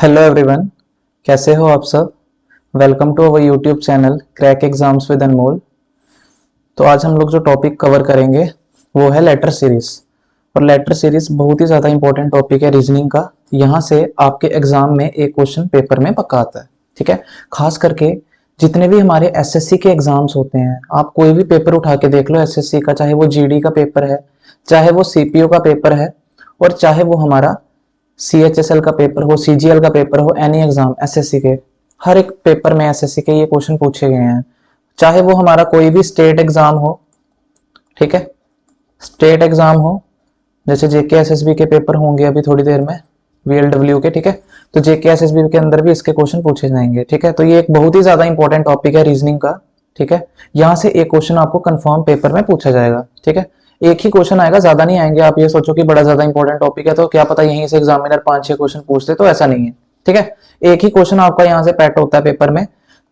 Hello everyone, कैसे हो आप सब। Welcome to our YouTube channel crack exams with Anmol. तो आज हम लोग जो टॉपिक कवर करेंगे वो है लेटर सीरीज। और लेटर सीरीज बहुत ही ज़्यादा इंपॉर्टेंट टॉपिक है रीजनिंग का। यहाँ से आपके एग्जाम में एक क्वेश्चन पेपर में पक्का आता है। ठीक है, खास करके जितने भी हमारे एसएससी के एग्जाम्स होते हैं, आप कोई भी पेपर उठा के देख लो एसएससी का, चाहे वो जीडी का पेपर है, चाहे वो सीपीओ का पेपर है, और चाहे वो हमारा सीएचएसएल का पेपर हो, सीजीएल का पेपर हो, एनी एग्जाम एसएससी के, हर एक पेपर में एसएससी के ये क्वेश्चन पूछे गए हैं। चाहे वो हमारा कोई भी स्टेट एग्जाम हो, ठीक है, स्टेट एग्जाम हो, जैसे जेके एसएसबी के पेपर होंगे अभी थोड़ी देर में, वीएलडब्ल्यू के, ठीक है, तो जेके एसएसबी के अंदर भी इसके क्वेश्चन पूछे जाएंगे। ठीक है, तो ये एक बहुत ही ज्यादा इंपॉर्टेंट टॉपिक है रीजनिंग का। ठीक है, यहाँ से एक क्वेश्चन आपको कंफर्म पेपर में पूछा जाएगा। ठीक है, एक ही क्वेश्चन आएगा, ज्यादा नहीं आएंगे। आप ये सोचो कि बड़ा ज्यादा इंपॉर्टेंट टॉपिक है तो क्या पता यहीं से एग्जामिनर 5-6 क्वेश्चन पूछते, तो ऐसा नहीं है। ठीक है, एक ही क्वेश्चन आपका यहाँ से पैट होता है पेपर में।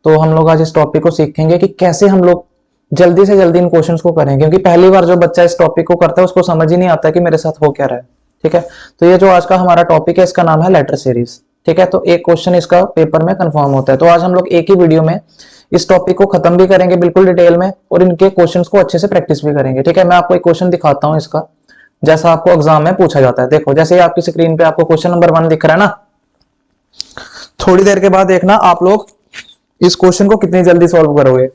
तो हम लोग आज इस टॉपिक को सीखेंगे कि कैसे हम लोग जल्दी से जल्दी इन क्वेश्चंस को करें, क्योंकि पहली बार जो बच्चा इस टॉपिक को करता है उसको समझ ही नहीं आता कि मेरे साथ हो क्या रहा है। ठीक है, तो ये जो आज का हमारा टॉपिक है इसका नाम है लेटर सीरीज। ठीक है, तो एक क्वेश्चन इसका पेपर में कंफर्म होता है। तो आज हम लोग एक ही वीडियो में इस टॉपिक को खत्म भी करेंगे बिल्कुल डिटेल में, और इनके क्वेश्चंस को अच्छे से प्रैक्टिस भी करेंगे। ठीक है, मैं आपको एक क्वेश्चन दिखाता हूं इसका, जैसा आपको एग्जाम में पूछा जाता है। देखो, जैसे आपकी स्क्रीन पे आपको क्वेश्चन नंबर 1 दिख रहा है ना, थोड़ी देर के बाद देखना आप लोग इस क्वेश्चन को कितनी जल्दी सॉल्व करोगे।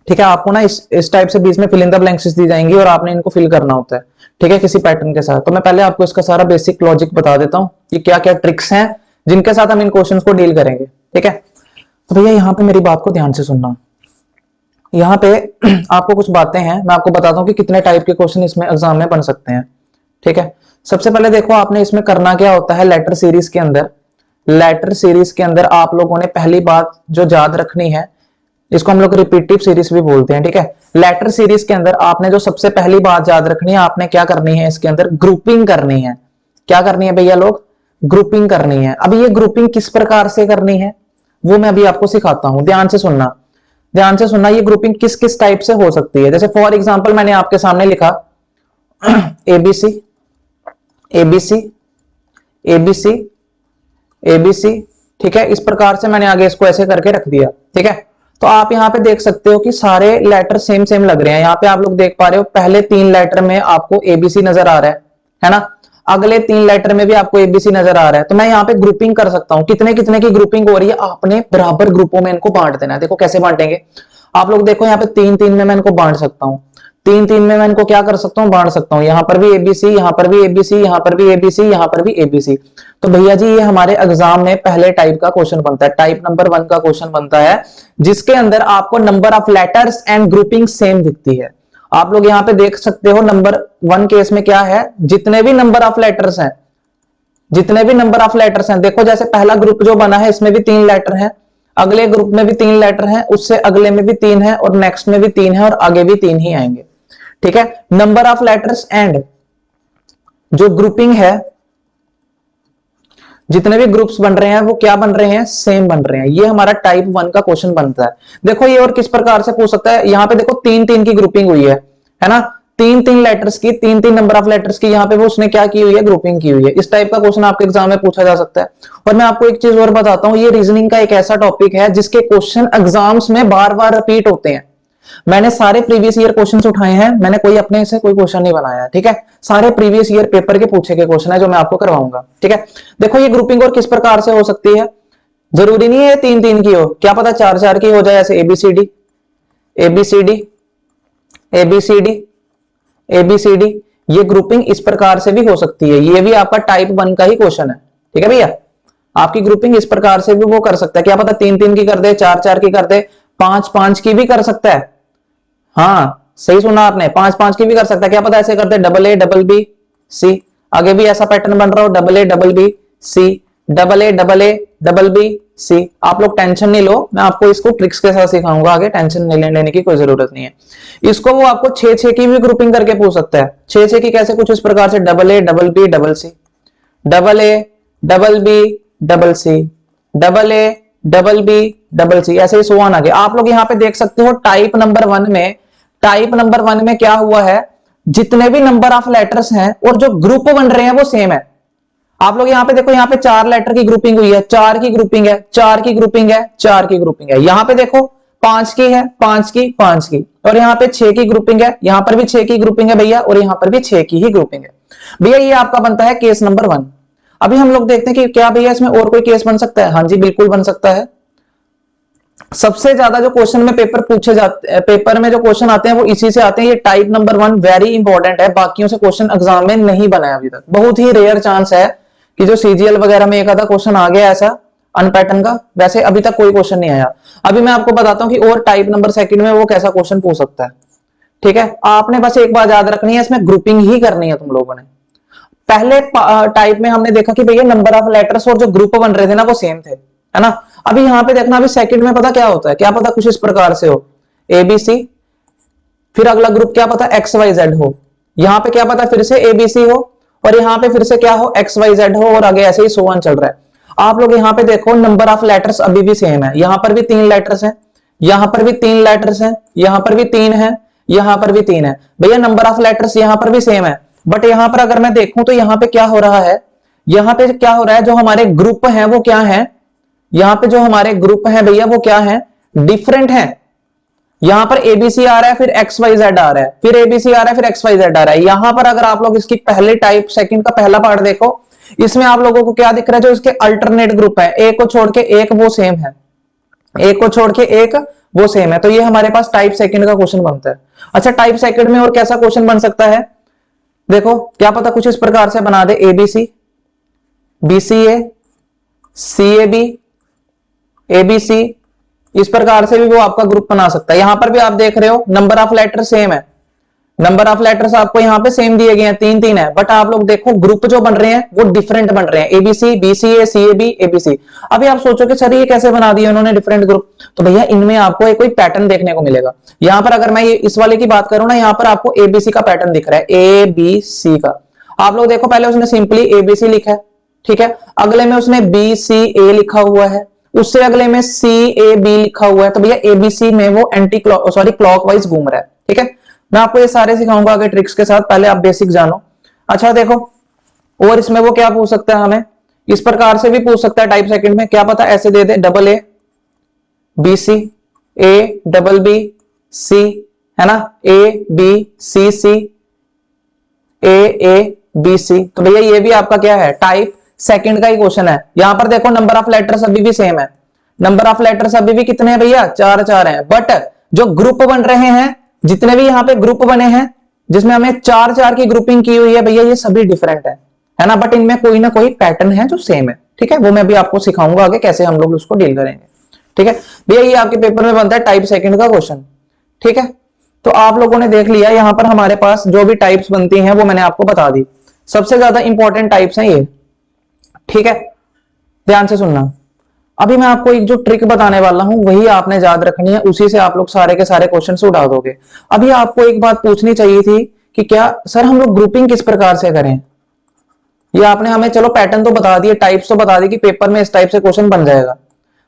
ठीक है, आपको ना इस टाइप से बीच में फिल इन द ब्लैंक्स दी जाएंगी और आपने इनको फिल करना होता है। ठीक है, किसी पैटर्न के साथ। तो मैं पहले आपको इसका सारा बेसिक लॉजिक बता देता हूं कि क्या क्या ट्रिक्स हैं जिनके साथ हम इन क्वेश्चंस को डील करेंगे। ठीक है, तो भैया यहाँ पे मेरी बात को ध्यान से सुनना। यहाँ पे आपको कुछ बातें हैं, मैं आपको बताता हूँ कि कितने टाइप के क्वेश्चन इसमें एग्जाम में बन सकते हैं। ठीक है, सबसे पहले देखो आपने इसमें करना क्या होता है। लेटर सीरीज के अंदर, लेटर सीरीज के अंदर आप लोगों ने पहली बात जो याद रखनी है, इसको हम लोग रिपीटिव सीरीज भी बोलते हैं। ठीक है, लेटर सीरीज के अंदर आपने जो सबसे पहली बात याद रखनी है, आपने क्या करनी है, इसके अंदर ग्रुपिंग करनी है। क्या करनी है भैया लोग? ग्रुपिंग करनी है। अब ये ग्रुपिंग किस प्रकार से करनी है वो मैं अभी आपको सिखाता हूं, ध्यान से सुनना, ध्यान से सुनना। ये ग्रुपिंग किस किस टाइप से हो सकती है। जैसे फॉर एग्जाम्पल मैंने आपके सामने लिखा एबीसी, एबीसी, एबीसी, एबीसी। ठीक है, इस प्रकार से मैंने आगे इसको ऐसे करके रख दिया। ठीक है, तो आप यहाँ पे देख सकते हो कि सारे लेटर सेम सेम लग रहे हैं। यहाँ पे आप लोग देख पा रहे हो पहले 3 लेटर में आपको एबीसी नजर आ रहा है ना, अगले 3 लेटर में भी आपको एबीसी नजर आ रहा है। तो मैं यहाँ पे ग्रुपिंग कर सकता हूँ। कितने कितने की ग्रुपिंग हो रही है, आपने बराबर ग्रुपों में इनको बांट देना है। देखो कैसे बांटेंगे आप लोग, देखो यहाँ पे 3-3 में मैं इनको बांट सकता हूँ। 3-3 में मैं इनको क्या कर सकता हूँ, बांट सकता हूँ। यहाँ पर भी एबीसी, यहाँ पर भी एबीसी, यहाँ पर भी एबीसी, यहाँ पर भी एबीसी। तो भैया जी ये हमारे एग्जाम में पहले टाइप का क्वेश्चन बनता है, टाइप नंबर 1 का क्वेश्चन बनता है, जिसके अंदर आपको number of letters and grouping same दिखती है। आप लोग यहाँ पे देख सकते हो नंबर 1 केस में क्या है, जितने भी नंबर ऑफ लेटर्स हैं, जितने भी नंबर ऑफ लेटर्स हैं, देखो जैसे पहला ग्रुप जो बना है इसमें भी 3 लेटर हैं, अगले ग्रुप में भी 3 लेटर हैं, उससे अगले में भी 3 है, और नेक्स्ट में भी 3 है, और आगे भी 3 ही आएंगे। ठीक है, नंबर ऑफ लेटर्स एंड जो ग्रुपिंग है, जितने भी ग्रुप्स बन रहे हैं वो क्या बन रहे हैं, सेम बन रहे हैं। ये हमारा टाइप 1 का क्वेश्चन बनता है। देखो ये और किस प्रकार से पूछ सकता है, यहाँ पे देखो 3-3 की ग्रुपिंग हुई है ना, 3-3 लेटर्स की, 3-3 नंबर ऑफ लेटर्स की, यहाँ पे वो उसने क्या की हुई है, ग्रुपिंग की हुई है। इस टाइप का क्वेश्चन आपके एग्जाम में पूछा जा सकता है। और मैं आपको एक चीज और बताता हूँ, ये रीजनिंग का एक ऐसा टॉपिक है जिसके क्वेश्चन एग्जाम्स में बार बार रिपीट होते हैं। मैंने सारे प्रीवियस ईयर क्वेश्चंस उठाए हैं, मैंने कोई अपने से कोई क्वेश्चन नहीं बनाया। ठीक है, सारे प्रीवियस ईयर पेपर के पूछे गए क्वेश्चन है जो मैं आपको करवाऊंगा। ठीक है, देखो ये ग्रुपिंग और किस प्रकार से हो सकती है, जरूरी नहीं है 3-3 की हो, क्या पता 4-4 की हो जाए, ऐसे एबीसीडी, एबीसीडी, एबीसीडी, एबीसीडी। ये ग्रुपिंग इस प्रकार से भी हो सकती है। ये भी आपका टाइप 1 का ही क्वेश्चन है। ठीक है भैया, आपकी ग्रुपिंग इस प्रकार से भी वो कर सकता है, क्या पता 3-3 की कर दे, 4-4 की कर दे, 5-5 की भी कर सकता है। हाँ सही सुना आपने, 5-5 की भी कर सकता है, क्या पता ऐसे करते double A double B C, आगे भी ऐसा पैटर्न बन रहा हो, double A double B C, double A double B C. आप लोग टेंशन नहीं लो, मैं आपको इसको ट्रिक्स के साथ सिखाऊंगा, आगे टेंशन नहीं लेने की कोई जरूरत नहीं है। इसको वो आपको 6-6 की भी ग्रुपिंग करके पूछ सकता है। 6-6 की कैसे, कुछ इस प्रकार से double A double B double C, double A double B double C, double A double B double C, ऐसे ही सो ऑन आगे। आप लोग यहाँ पे देख सकते हो टाइप नंबर 1 में, टाइप नंबर 1 में क्या हुआ है, जितने भी नंबर ऑफ लेटर्स हैं और जो ग्रुप बन रहे हैं वो सेम है। आप लोग यहाँ पे देखो, यहाँ पे 4 लेटर की ग्रुपिंग हुई है, 4 की ग्रुपिंग है, 4 की ग्रुपिंग है, 4 की ग्रुपिंग है। यहाँ पे देखो 5 की है, 5 की, 5 की, और यहाँ पे 6 की ग्रुपिंग है, यहाँ पर भी 6 की ग्रुपिंग है भैया, और यहाँ पर भी 6 की ही ग्रुपिंग है भैया। ये आपका बनता है केस नंबर 1। अभी हम लोग देखते हैं कि क्या भैया इसमें और कोई केस बन सकता है। हाँ जी बिल्कुल बन सकता है। सबसे ज्यादा जो क्वेश्चन में पेपर पूछे जाते हैं, पेपर में जो क्वेश्चन आते हैं वो इसी से आते हैं। ये टाइप नंबर 1 वेरी इंपॉर्टेंट है, बाकियों से क्वेश्चन एग्जाम में नहीं बनाया अभी तक। बहुत ही रेयर चांस है कि जो सीजीएल वगैरह में एक आधा क्वेश्चन आ गया ऐसा अनपैटर्न का, वैसे अभी तक कोई क्वेश्चन नहीं आया। अभी मैं आपको बताता हूं कि और टाइप नंबर 2 में वो कैसा क्वेश्चन पूछ सकता है। ठीक है, आपने बस एक बात याद रखनी है, इसमें ग्रुपिंग ही करनी है तुम लोगों ने। पहले टाइप में हमने देखा कि भैया नंबर ऑफ लेटर्स और जो ग्रुप बन रहे थे ना वो सेम थे, है ना। अभी यहां पे देखना, अभी सेकंड में पता क्या होता है, क्या पता कुछ इस प्रकार से हो, एबीसी, फिर अगला ग्रुप क्या पता एक्स वाई जेड हो, यहां पे क्या पता फिर से एबीसी हो, और यहां पे फिर से क्या हो, एक्स वाई जेड हो, और आगे ऐसे ही सो ऑन चल रहा है। आप लोग यहां पे देखो नंबर ऑफ लेटर्स अभी भी सेम है, यहां पर भी 3 लेटर्स हैं, यहां पर भी 3 लेटर्स हैं, यहां पर भी 3 है, यहां पर भी 3 है भैया। नंबर ऑफ लेटर्स यहां पर भी सेम है, बट यहां पर अगर मैं देखूं तो यहां पे क्या हो रहा है, यहां पे क्या हो रहा है, जो हमारे ग्रुप हैं वो क्या है, यहां पे जो हमारे ग्रुप हैं भैया वो क्या है, डिफरेंट है। यहां पर एबीसी आ रहा है, फिर एक्स वाई जेड आ रहा है, फिर एबीसी आ रहा है, फिर एक्स वाई जेड आ रहा है। यहां पर अगर आप लोग इसकी पहले टाइप सेकंड का पहला पार्ट देखो, इसमें आप लोगों को क्या दिख रहा है, जो इसके अल्टरनेट ग्रुप है, एक को छोड़ के एक वो सेम है, एक को छोड़ के एक वो सेम है, तो ये हमारे पास टाइप सेकंड का क्वेश्चन बनता है। अच्छा, टाइप सेकंड में और कैसा क्वेश्चन बन सकता है, देखो क्या पता कुछ इस प्रकार से बना दे, एबीसी, बीसीए, सीएबी, एबीसी, इस प्रकार से भी वो आपका ग्रुप बना सकता है। यहां पर भी आप देख रहे हो नंबर ऑफ लेटर सेम है, नंबर ऑफ लेटर्स आपको यहां पे सेम दिए गए हैं, 3 है, बट आप लोग देखो ग्रुप जो बन रहे हैं वो डिफरेंट बन रहे हैं, एबीसी, बीसीए, सीएबी, एबीसी। अभी आप सोचो कि सर ये कैसे बना दिए उन्होंने डिफरेंट ग्रुप, तो भैया इनमें आपको एक कोई पैटर्न देखने को मिलेगा। यहां पर अगर मैं इस वाले की बात करूं ना, यहां पर आपको एबीसी का पैटर्न दिख रहा है, ए बी सी का। आप लोग देखो पहले उसने सिंपली एबीसी लिखा है, ठीक है, अगले में उसने बी सी ए लिखा हुआ है, उससे अगले में सी ए बी लिखा हुआ है, तो भैया एबीसी में वो एंटी क्लॉकवाइज घूम रहा है। ठीक है, मैं आपको ये सारे सिखाऊंगा आगे ट्रिक्स के साथ, पहले आप बेसिक जानो। अच्छा देखो, और इसमें वो क्या पूछ सकता है हमें, इस प्रकार से भी पूछ सकता है टाइप सेकंड में, क्या पता ऐसे दे दे, double A B C, A double B C, है ना, ए बी सी सी, ए बी सी। तो भैया ये भी आपका क्या है, टाइप सेकंड का ही क्वेश्चन है। यहां पर देखो नंबर ऑफ लेटर्स अभी भी सेम है, नंबर ऑफ लेटर्स अभी भी कितने हैं भैया, 4 है, बट जो ग्रुप बन रहे हैं, जितने भी यहां पे ग्रुप बने हैं जिसमें हमें 4 की ग्रुपिंग की हुई है भैया, ये सभी डिफरेंट है ना, बट इनमें कोई ना कोई पैटर्न है जो सेम है। ठीक है, वो मैं भी आपको सिखाऊंगा आगे कैसे हम लोग उसको डील करेंगे। ठीक है भैया, ये आपके पेपर में बनता है टाइप सेकंड का क्वेश्चन। ठीक है, तो आप लोगों ने देख लिया, यहां पर हमारे पास जो भी टाइप्स बनती हैं वो मैंने आपको बता दी। सबसे ज्यादा इंपॉर्टेंट टाइप्स हैं ये। ठीक है, ध्यान से सुनना। अभी मैं आपको एक जो ट्रिक बताने वाला हूं वही आपने याद रखनी है, उसी से आप लोग सारे के सारे क्वेश्चन उड़ा दोगे। अभी आपको एक बात पूछनी चाहिए थी कि क्या सर हम लोग ग्रुपिंग किस प्रकार से करें, ये आपने हमें चलो पैटर्न तो बता दिए, टाइप्स तो बता दी कि पेपर में इस टाइप से क्वेश्चन बन जाएगा,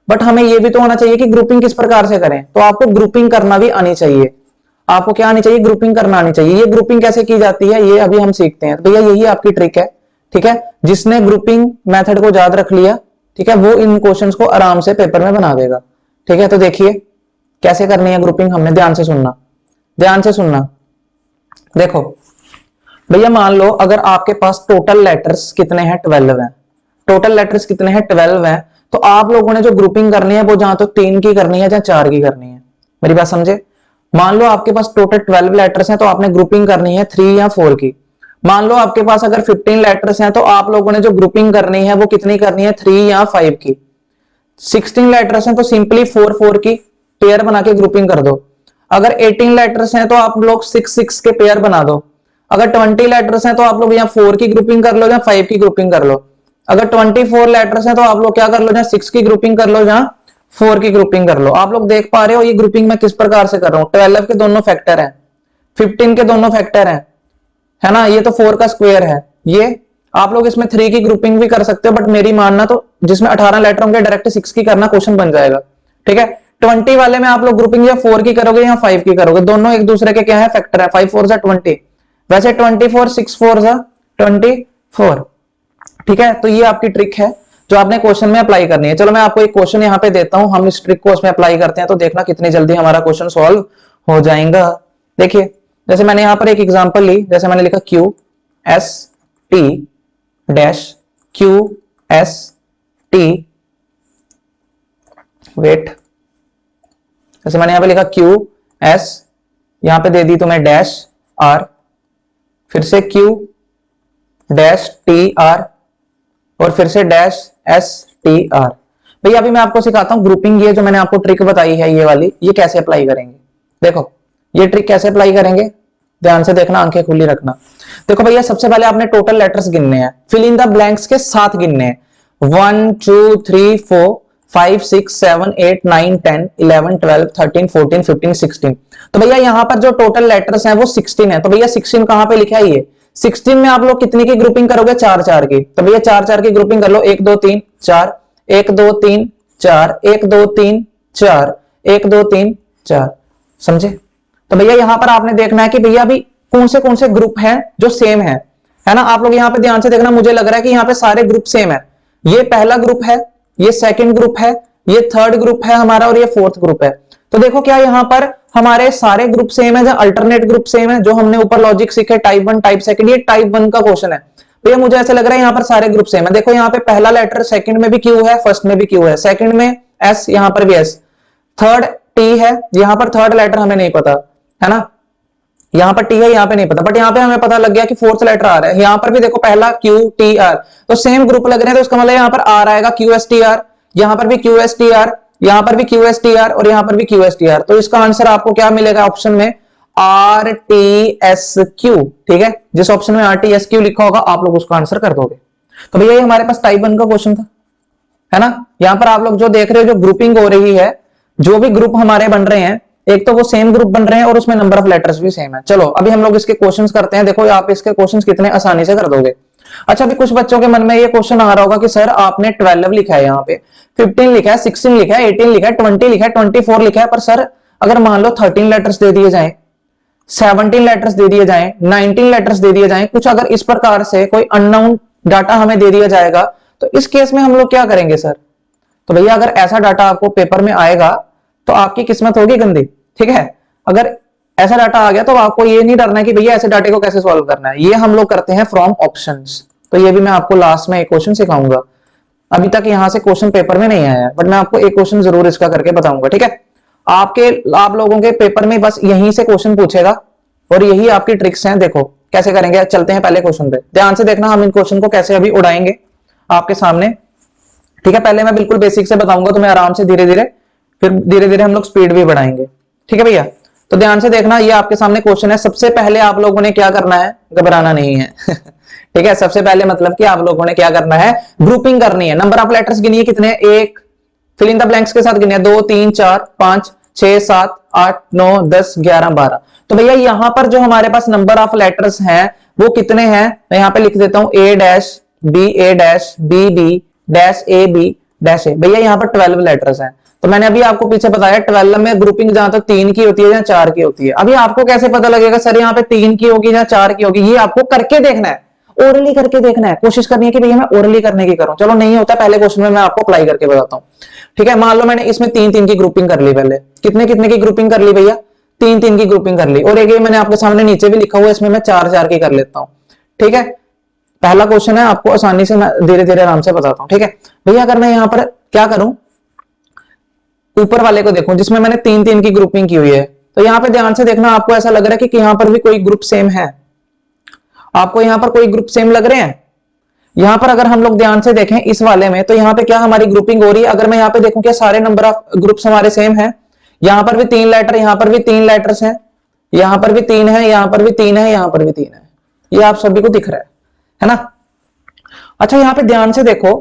बट हमें ये भी तो होना चाहिए कि ग्रुपिंग किस प्रकार से करें। तो आपको ग्रुपिंग करना भी आनी चाहिए। आपको क्या आनी चाहिए, ग्रुपिंग करना आनी चाहिए। ये ग्रुपिंग कैसे की जाती है ये अभी हम सीखते हैं, तो भैया यही आपकी ट्रिक है। ठीक है, जिसने ग्रुपिंग मेथड को याद रख लिया, ठीक है, वो इन क्वेश्चंस को आराम से पेपर में बना देगा। ठीक है, तो देखिए कैसे करनी है ग्रुपिंग, हमने ध्यान से सुनना, ध्यान से सुनना। देखो भैया मान लो अगर आपके पास टोटल लेटर्स कितने हैं, 12 हैं, टोटल लेटर्स कितने हैं, 12 हैं, तो आप लोगों ने जो ग्रुपिंग करनी है वो जहां तो 3 की करनी है या 4 की करनी है, मेरी बात समझे। मान लो आपके पास टोटल 12 लेटर्स हैं तो आपने ग्रुपिंग करनी है 3 या 4 की। मान लो आपके पास अगर 15 लेटर्स हैं तो आप लोगों ने जो ग्रुपिंग करनी है वो कितनी करनी है, 3 या 5 की। 16 लेटर्स हैं तो सिंपली 4 की पेयर बना के ग्रुपिंग कर दो। अगर 18 लेटर्स हैं तो आप लोग 6 के पेयर बना दो। अगर 20 लेटर्स हैं तो आप लोग यहाँ 4 की ग्रुपिंग कर लो या 5 की ग्रुपिंग कर लो। अगर 24 लेटर्स हैं तो आप लोग क्या कर लो, जहां 6 की ग्रुपिंग कर लो, जहां 4 की ग्रुपिंग कर लो। आप लोग देख पा रहे हो ये ग्रुपिंग मैं किस प्रकार से कर रहा हूं। 12 के दोनों फैक्टर हैं, 15 के दोनों फैक्टर हैं, है ना, ये तो 4 का स्क्वायर है। ये आप लोग इसमें 3 की ग्रुपिंग भी कर सकते हो, बट मेरी मानना तो जिसमें 18 लेटर होंगे डायरेक्ट 6 की करना, क्वेश्चन बन जाएगा। ठीक है, 20 वाले में आप लोग ग्रुपिंग या 4 की करोगे या 5 की करोगे, दोनों एक दूसरे के क्या है, फैक्टर है। 5 4 20, वैसे 24 6 4 24। ठीक है, तो ये आपकी ट्रिक है जो आपने क्वेश्चन में अप्लाई करनी है। चलो मैं आपको एक क्वेश्चन यहाँ पे देता हूं, हम इस ट्रिक को उसमें अप्लाई करते हैं तो देखना कितनी जल्दी हमारा क्वेश्चन सॉल्व हो जाएगा। देखिए जैसे मैंने यहाँ पर एक एग्जांपल ली, जैसे मैंने लिखा Q S T dash Q S T wait, जैसे मैंने यहाँ पे लिखा क्यू एस, यहां पे दे दी तुम्हें डैश आर, फिर से क्यू डैश टी आर और फिर से डैश एस टी आर। भैया अभी मैं आपको सिखाता हूं ग्रुपिंग, ये जो मैंने आपको ट्रिक बताई है ये वाली, ये कैसे अप्लाई करेंगे। देखो ये ट्रिक कैसे अप्लाई करेंगे, ध्यान से देखना, आंखें खुली रखना। देखो भैया सबसे पहले आपने टोटल लेटर्स गिनने हैं, फिल इन द ब्लैंक्स के साथ गिनने हैं, 1 2 3 4 5 6 7 8 9 10 11 12 13 14 15 16। तो भैया यहां पर जो टोटल लेटर्स हैं वो 16 है, तो भैया 16 कहां पे लिखा है, ये 16 में आप लोग कितनी की ग्रुपिंग करोगे, 4 4 की। तो भैया 4 4 की ग्रुपिंग कर लो, 1 2 3 4 1 2 3 4 1 2 3 4 1 2 3 4, समझे। तो भैया यहां पर आपने देखना है कि भैया अभी कौन से ग्रुप हैं जो सेम है ना। आप लोग यहां पे ध्यान से देखना, मुझे लग रहा है कि यहां पे सारे ग्रुप सेम है। ये पहला ग्रुप है, ये सेकंड ग्रुप है, ये थर्ड ग्रुप है हमारा और ये फोर्थ ग्रुप है। तो देखो क्या यहां पर हमारे सारे ग्रुप सेम है, जो अल्टरनेट ग्रुप सेम है, जो हमने ऊपर लॉजिक सीखे टाइप 1 टाइप सेकंड, ये टाइप 1 का क्वेश्चन है। भैया मुझे ऐसा लग रहा है यहां पर सारे ग्रुप सेम है। देखो यहां पे पहला लेटर सेकंड में भी क्यू है, फर्स्ट में भी क्यू है, सेकंड में एस, यहां पर भी एस, थर्ड टी है, यहां पर थर्ड लेटर हमें नहीं पता है ना, यहां पर टी है, यहां पे नहीं पता, बट यहां पे हमें पता लग गया कि फोर्थ लेटर आ रहा है। यहां पर भी देखो पहला क्यू टी आर, तो सेम ग्रुप लग रहे हैं, तो इसका मतलब यहां पर आर आएगा क्यू एस टी आर, यहां पर भी क्यू एस टी आर, यहां पर भी क्यू एस टी आर और यहां पर भी क्यू एस टी आर। तो इसका आंसर आपको क्या मिलेगा ऑप्शन में, आर टी एस क्यू। ठीक है, जिस ऑप्शन में आर टी एस क्यू लिखा होगा आप लोग उसका आंसर कर दोगे। तो भैया ये हमारे पास टाइप 1 का क्वेश्चन था, है ना। यहां पर आप लोग जो देख रहे हो, जो ग्रुपिंग हो रही है, जो भी ग्रुप हमारे बन रहे हैं, एक तो वो सेम ग्रुप बन रहे हैं और उसमें नंबर ऑफ लेटर्स भी सेम है। चलो अभी हम लोग इसके क्वेश्चंस करते हैं, देखो आप इसके क्वेश्चंस कितने आसानी से कर दोगे। अच्छा अभी कुछ बच्चों के मन में ये क्वेश्चन आ रहा होगा कि सर आपने 12 लिखा है, यहाँ पे 15 लिखा है, 16 लिखा है, 18 लिखा है, 20 लिखा है, 24 लिखा है, पर सर अगर मान लो 13 लेटर्स दे दिए जाएं, 17 लेटर्स दे दिए जाएं, 19 लेटर्स दे दिए जाएं, कुछ अगर इस प्रकार से कोई अननोन डाटा हमें दे दिया जाएगा, तो इस केस में हम लोग क्या करेंगे सर। तो भैया अगर ऐसा डाटा आपको पेपर में आएगा तो आपकी किस्मत होगी गंदी। ठीक है, अगर ऐसा डाटा आ गया तो आपको ये नहीं डरना है कि भैया ऐसे डाटे को कैसे सॉल्व करना है, ये हम लोग करते हैं फ्रॉम ऑप्शंस। तो ये भी मैं आपको लास्ट में एक क्वेश्चन सिखाऊंगा, अभी तक यहां से क्वेश्चन पेपर में नहीं आया है, बट मैं आपको एक क्वेश्चन जरूर इसका करके बताऊंगा। ठीक है, आप लोगों के पेपर में बस यहीं से क्वेश्चन पूछेगा और यही आपकी ट्रिक्स हैं। देखो कैसे करेंगे, चलते हैं पहले क्वेश्चन पे, ध्यान से देखना हम इन क्वेश्चन को कैसे अभी उड़ाएंगे आपके सामने। ठीक है, पहले मैं बिल्कुल बेसिक से बताऊंगा तुम्हें आराम से, धीरे धीरे, फिर धीरे धीरे हम लोग स्पीड भी बढ़ाएंगे। ठीक है भैया, तो ध्यान से देखना, ये आपके सामने क्वेश्चन है। सबसे पहले आप लोगों ने क्या करना है, घबराना नहीं है ठीक है, सबसे पहले मतलब कि आप लोगों ने क्या करना है, ग्रुपिंग करनी है। नंबर ऑफ लेटर्स गिनिए कितने, एक, फिल इन द ब्लैंक्स के साथ गिनिए, 2 3 4 5 6 7 8 9 10 11 12। तो भैया यहां पर जो हमारे पास नंबर ऑफ लेटर्स हैं वो कितने हैं, मैं यहां पे लिख देता हूं A dash B B dash A B dash A. भैया यहां पर 12 लेटर्स हैं। तो मैंने अभी आपको पीछे बताया 12 में ग्रुपिंग जहां तक 3 की होती है या 4 की होती है। अभी आपको कैसे पता लगेगा सर यहाँ पे 3 की होगी या 4 की होगी, ये आपको करके देखना है, ओरली करके देखना है, कोशिश करनी है कि भैया मैं ओरली करने की करूं। चलो नहीं होता पहले क्वेश्चन में मैं आपको अप्लाई करके बताता हूं। ठीक है, मान लो मैंने इसमें 3 की ग्रुपिंग कर ली, पहले कितने कितने की ग्रुपिंग कर ली भैया, 3 की ग्रुपिंग कर ली, और एक मैंने आपके सामने नीचे भी लिखा हुआ है, इसमें मैं 4 की कर लेता हूं। ठीक है, पहला क्वेश्चन है, आपको आसानी से मैं धीरे धीरे आराम से बताता हूं। ठीक है भैया, अगर मैं यहां पर क्या करूं, ऊपर वाले को देखूं जिसमें मैंने 3 की ग्रुपिंग की हुई है, तो यहां पे ध्यान से देखना, आपको ऐसा लग रहा है कि यहां पर भी कोई ग्रुप सेम है, आपको यहां पर कोई ग्रुप सेम लग रहे हैं। यहां पर अगर हम लोग ध्यान से देखें इस वाले में, तो यहां पे क्या हमारी ग्रुपिंग हो रही है, अगर मैं यहां पे देखूं क्या सारे नंबर ऑफ ग्रुप्स हमारे सेम हैं, यहां पर भी 3 लेटर, यहां पर भी 3 लेटर्स हैं, यहां पर भी 3 है, यहां पर भी 3 है, यहां पर भी 3 है, ये आप सभी को दिख रहा है ना। अच्छा यहां पे ध्यान से देखो,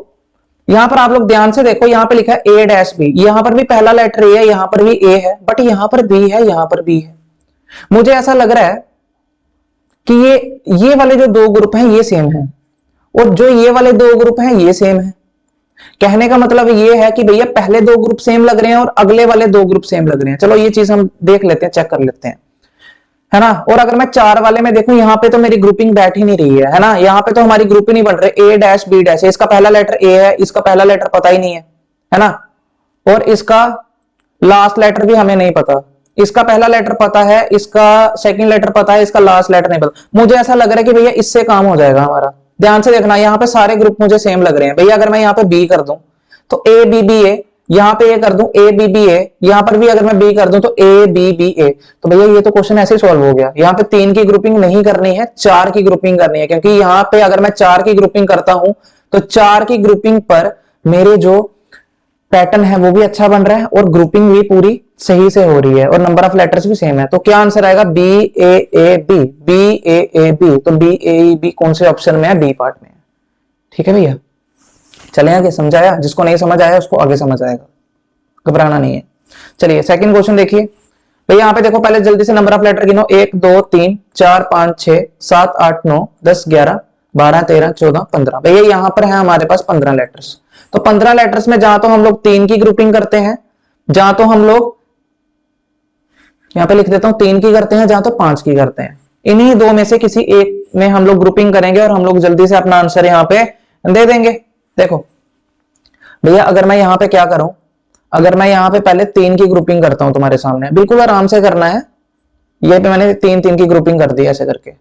यहां पर आप लोग ध्यान से देखो, यहां पे लिखा है ए डैश बी, यहां पर भी पहला लेटर ए है, यहां पर भी ए है, बट यहां पर बी है, यहां पर बी है। मुझे ऐसा लग रहा है कि ये वाले जो 2 ग्रुप हैं ये सेम है, और जो ये वाले 2 ग्रुप हैं ये सेम है। कहने का मतलब ये है कि भैया पहले 2 ग्रुप सेम लग रहे हैं और अगले वाले 2 ग्रुप सेम लग रहे हैं। चलो ये चीज हम देख लेते हैं, चेक कर लेते हैं। है ना। और अगर मैं 4 वाले में देखूं, यहाँ पे तो मेरी ग्रुपिंग बैठ ही नहीं रही है ना, यहाँ पे तो हमारी ग्रुप ही नहीं बन रही, ए डैश बी डैश, इसका पहला लेटर ए है, इसका पहला लेटर पता ही नहीं है ना, और इसका लास्ट लेटर भी हमें नहीं पता, इसका पहला लेटर पता है, इसका सेकंड लेटर पता है, इसका लास्ट लेटर नहीं पता। मुझे ऐसा लग रहा है कि भैया इससे काम हो जाएगा हमारा। ध्यान से देखना, यहाँ पे सारे ग्रुप मुझे सेम लग रहे हैं भैया। अगर मैं यहाँ पे बी कर दूं तो ए बी बी ए, यहाँ पे ए कर दूं ए बी बी ए, यहाँ पर भी अगर मैं बी कर दूं तो ए बी बी ए, तो भैया ये तो क्वेश्चन ऐसे ही सॉल्व हो गया। यहाँ पे 3 की ग्रुपिंग नहीं करनी है, 4 की ग्रुपिंग करनी है, क्योंकि यहाँ पे अगर मैं 4 की ग्रुपिंग करता हूं तो 4 की ग्रुपिंग पर मेरे जो पैटर्न है वो भी अच्छा बन रहा है और ग्रुपिंग भी पूरी सही से हो रही है और नंबर ऑफ लेटर्स भी सेम है। तो क्या आंसर आएगा, B A B, B A B. तो बी ए बी कौन से ऑप्शन में है, बी पार्ट में है। ठीक है भैया, चले आगे, समझाया? जिसको नहीं समझ आया उसको आगे समझ आएगा, घबराना नहीं है। चलिए सेकंड क्वेश्चन देखिए भैया। यहाँ पे देखो, पहले जल्दी से नंबर ऑफ लेटर गिनो, 1 2 3 4 5 6 7 8 9 10 11 12 13 14 15। भैया यहाँ पर है हमारे पास 15 लेटर्स। तो 15 लेटर्स में जहां तो हम लोग 3 की ग्रुपिंग करते हैं, जहां तो हम लोग यहां पे लिख देता हूं 3 की करते हैं, जहां तो 5 की करते हैं। इन्हीं दो में से किसी एक में हम लोग ग्रुपिंग करेंगे और हम लोग जल्दी से अपना आंसर यहां पे दे देंगे। देखो भैया, अगर मैं यहां पे क्या करूं, अगर मैं यहां पे पहले 3 की ग्रुपिंग करता हूं तुम्हारे सामने, बिल्कुल आराम से करना है। ये पे मैंने 3 की ग्रुपिंग कर दी ऐसे करके,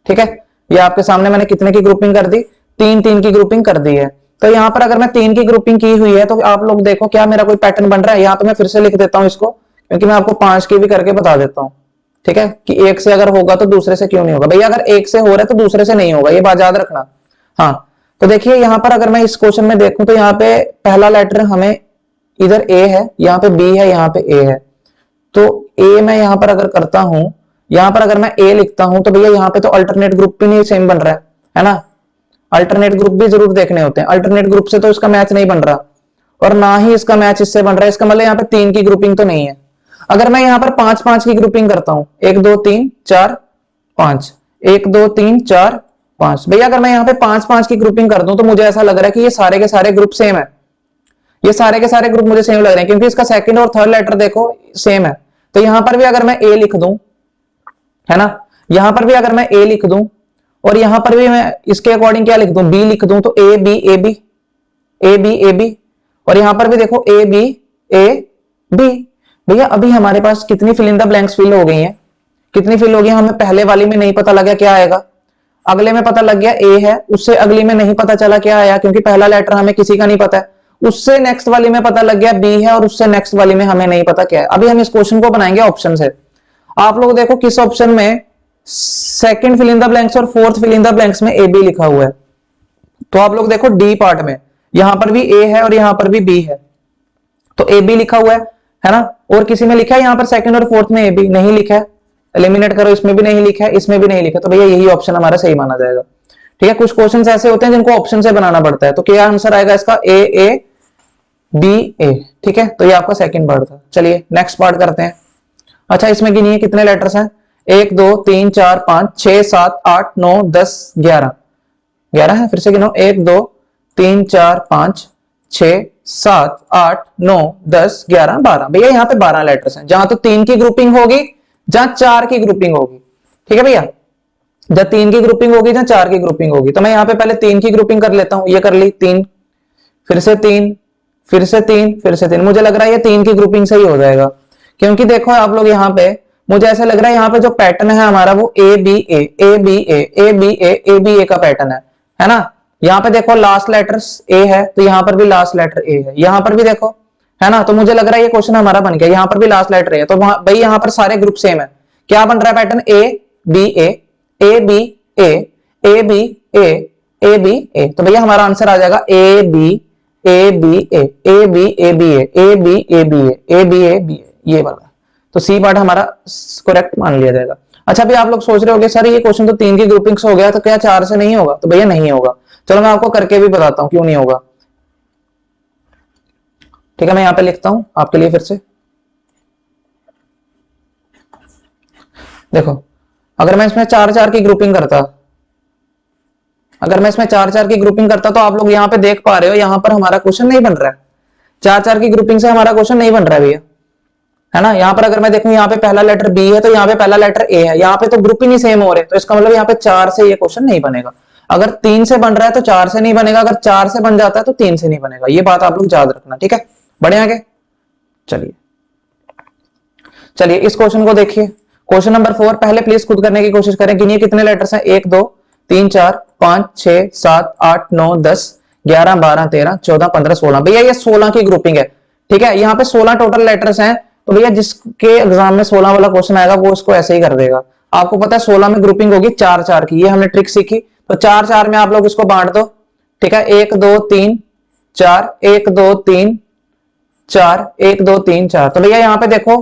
ठीक है। ये आपके सामने मैंने कितने की ग्रुपिंग कर दी, 3 की ग्रुपिंग कर दी है। तो यहां पर अगर मैं 3 की ग्रुपिंग की हुई है तो आप लोग देखो क्या मेरा कोई पैटर्न बन रहा है। यहां पे मैं फिर से लिख देता हूं इसको, क्योंकि मैं आपको 5 की भी करके बता देता हूं, ठीक है, कि एक से अगर होगा तो दूसरे से क्यों नहीं होगा। भैया अगर एक से हो रहा है तो दूसरे से नहीं होगा, ये बात याद रखना। हाँ, तो देखिए यहां पर अगर मैं इस क्वेश्चन में देखूं तो यहाँ पे पहला लेटर हमें इधर ए है, यहाँ पे बी है, यहाँ पे ए है। तो ए मैं यहां पर अगर करता हूं, यहां पर अगर मैं ए लिखता हूं तो भैया यहाँ पे तो अल्टरनेट ग्रुप भी नहीं सेम बन रहा है ना। अल्टरनेट ग्रुप भी जरूर देखने होते हैं, अल्टरनेट ग्रुप से तो इसका मैच नहीं बन रहा और ना ही इसका मैच इससे बन रहा है। इसका मतलब यहाँ पे 3 की ग्रुपिंग तो नहीं है। अगर मैं यहाँ पर 5 की ग्रुपिंग करता हूं, 1 2 3 4 5, 1 2 3 4 5, भैया अगर मैं यहाँ पे 5 की ग्रुपिंग कर दूं तो मुझे ऐसा लग रहा है कि ये सारे के सारे ग्रुप सेम है। ये सारे के सारे ग्रुप मुझे सेम लग रहे हैं, क्योंकि इसका सेकंड और थर्ड लेटर देखो सेम है। तो यहां पर भी अगर मैं ए लिख दूं, है ना, यहां पर भी अगर मैं ए लिख दूं और यहां पर भी मैं इसके अकॉर्डिंग क्या लिख दूं, बी लिख दूं, तो A B A B A B A B, और यहां पर भी देखो ए बी ए बी। भैया अभी हमारे पास कितनी fill in the blanks fill हो गई हैं, कितनी फिल हो गई? हमें पहले वाली में नहीं पता लगा क्या आएगा, अगले में पता लग गया ए है, उससे अगली में नहीं पता चला क्या आया, क्योंकि पहला लेटर हमें किसी का नहीं पता है। उससे नेक्स्ट वाली में पता लग गया बी है, और उससे नेक्स्ट वाली में हमें नहीं पता क्या है। अभी हम इस क्वेश्चन को बनाएंगे ऑप्शन से। आप लोग देखो किस ऑप्शन में second fill in the blanks और fourth fill in the blanks में ए बी लिखा हुआ है। तो आप लोग देखो डी पार्ट में यहां पर भी ए है और यहां पर भी बी है, तो ए बी लिखा हुआ है ना। और किसी में लिखा है यहां पर सेकंड और फोर्थ में ए बी नहीं लिखा है, एलिमिनेट करो, इसमें भी नहीं लिखा है, इसमें भी नहीं लिखा, तो भैया यही ऑप्शन हमारा सही माना जाएगा। ठीक है, कुछ क्वेश्चंस ऐसे होते हैं जिनको ऑप्शन से बनाना पड़ता है। तो क्या आंसर आएगा इसका, ए बी ए। ठीक है, तो ये आपका सेकंड पार्ट था। चलिए नेक्स्ट पार्ट करते हैं। अच्छा, इसमें गिनिए कितने लेटर्स हैं, 1 2 3 4 5 6 7 8 9 10 11 11 है। फिर से गिनो, 1 2 3 4 5 6 7 8 9 10 11 12। भैया यहाँ पे 12 लेटर्स हैं, जहां तो 3 की ग्रुपिंग होगी, जहां 4 की ग्रुपिंग होगी। ठीक है भैया, जहां 3 की ग्रुपिंग होगी, जहां 4 की ग्रुपिंग होगी। तो मैं यहाँ पे पहले 3 की ग्रुपिंग कर लेता हूं, ये कर ली 3, फिर से 3, फिर से 3, फिर से 3। मुझे लग रहा है ये 3 की ग्रुपिंग से ही हो जाएगा, क्योंकि देखो आप लोग यहाँ पे, मुझे ऐसा लग रहा है यहाँ पे जो पैटर्न है हमारा वो A B A A B A A B A B A का पैटर्न है ना। यहाँ पे देखो लास्ट लेटर ए है, तो यहाँ पर भी लास्ट लेटर ए है, यहाँ पर भी देखो, है ना। तो मुझे लग रहा है ये क्वेश्चन हमारा बन गया, यहाँ पर भी लास्ट लेटर ए है, तो भाई यहाँ पर सारे ग्रुप सेम है। क्या बन रहा है pattern, A B A B A B A B A. तो भैया हमारा आंसर आ जाएगा A B A B A A B A B A B A B A B A B A, ये वाला। तो सी पार्ट हमारा correct मान लिया जाएगा। अच्छा, भी आप लोग सोच रहे होंगे सर ये क्वेश्चन तो 3 की ग्रुपिंग से हो गया, तो क्या 4 से नहीं होगा? तो भैया नहीं होगा। चलो मैं आपको करके भी बताता हूं क्यों नहीं होगा। ठीक है, मैं यहां पे लिखता हूं आपके लिए फिर से। देखो, अगर मैं इसमें 4 की ग्रुपिंग करता, अगर मैं इसमें 4 की ग्रुपिंग करता, तो आप लोग यहां पे देख पा रहे हो, यहां पर हमारा क्वेश्चन नहीं बन रहा है। 4 की ग्रुपिंग से हमारा क्वेश्चन नहीं बन रहा है भैया। है ना। यहाँ पर अगर मैं देखूं, यहाँ पे पहला लेटर बी है तो यहाँ पे पहला लेटर ए है, यहाँ पे तो ग्रुप ही नहीं सेम हो रहे, तो इसका मतलब यहाँ पे 4 से ये क्वेश्चन नहीं बनेगा। अगर 3 से बन रहा है तो 4 से नहीं बनेगा, अगर 4 से बन जाता है तो 3 से नहीं बनेगा। ये बात आप लोग याद रखना, ठीक है। बढ़े आगे, चलिए चलिए इस क्वेश्चन को देखिए। क्वेश्चन नंबर 4, पहले प्लीज खुद करने की कोशिश करें। गिनिए कितने लेटर्स हैं। 1 2 3 4 5 6 7 8 9 10 11 12 13 14 15 16। भैया ये 16 की ग्रुपिंग है, ठीक है। यहाँ पे 16 टोटल लेटर्स हैं, तो भैया जिसके एग्जाम में 16 वाला क्वेश्चन आएगा वो इसको ऐसे ही कर देगा। आपको पता है 16 में ग्रुपिंग होगी 4 4 की, ये हमने ट्रिक सीखी। तो 4 4 में आप लोग इसको बांट दो, ठीक है। 1 2 3 4 1 2 3 4 1 2 3 4। तो भैया यहाँ पे देखो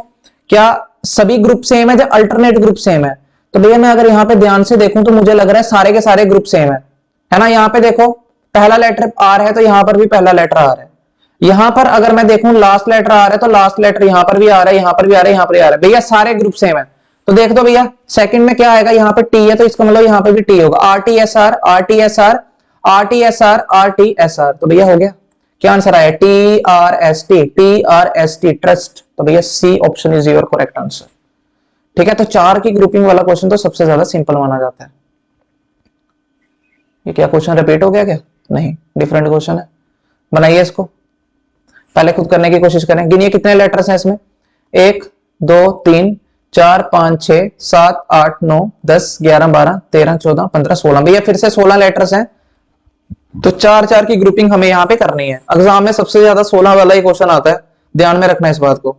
क्या सभी ग्रुप सेम है या अल्टरनेट ग्रुप सेम है। तो भैया मैं अगर यहाँ पे ध्यान से देखूं तो मुझे लग रहा है सारे के सारे ग्रुप सेम है ना। यहाँ पे देखो पहला लेटर आर है तो यहाँ पर भी पहला लेटर आर है। यहाँ पर अगर मैं देखूं लास्ट लेटर आ रहा है तो लास्ट लेटर यहाँ पर भी आ रहा है, यहाँ पर भी आ रहा है, यहाँ पर भी आ रहा है। भैया सारे ग्रुप सेम है। तो देख दो भैया सेकंड में क्या आएगा, यहाँ पर टी है तो इसका मतलब यहाँ पे भी टी होगा। R T S R R T S R R T S R R T S R. तो भैया हो गया, क्या आंसर आया, T R S T, T R S T, trust. तो भैया C option is your correct answer, ठीक है। तो 4 की ग्रुपिंग वाला क्वेश्चन तो सबसे ज्यादा सिंपल माना जाता है। ये क्या क्वेश्चन रिपीट हो गया क्या, नहीं डिफरेंट क्वेश्चन है। बनाइए इसको, पहले खुद करने की कोशिश करें। गिनिए कितने लेटर्स हैं इसमें। 1 2 3 4 5 6 7 8 9 10 11 12 13 14 15 16। भैया फिर से 16 लेटर्स हैं, तो 4 4 की ग्रुपिंग हमें यहाँ पे करनी है। एग्जाम में सबसे ज्यादा 16 वाला ही क्वेश्चन आता है, ध्यान में रखना इस बात को।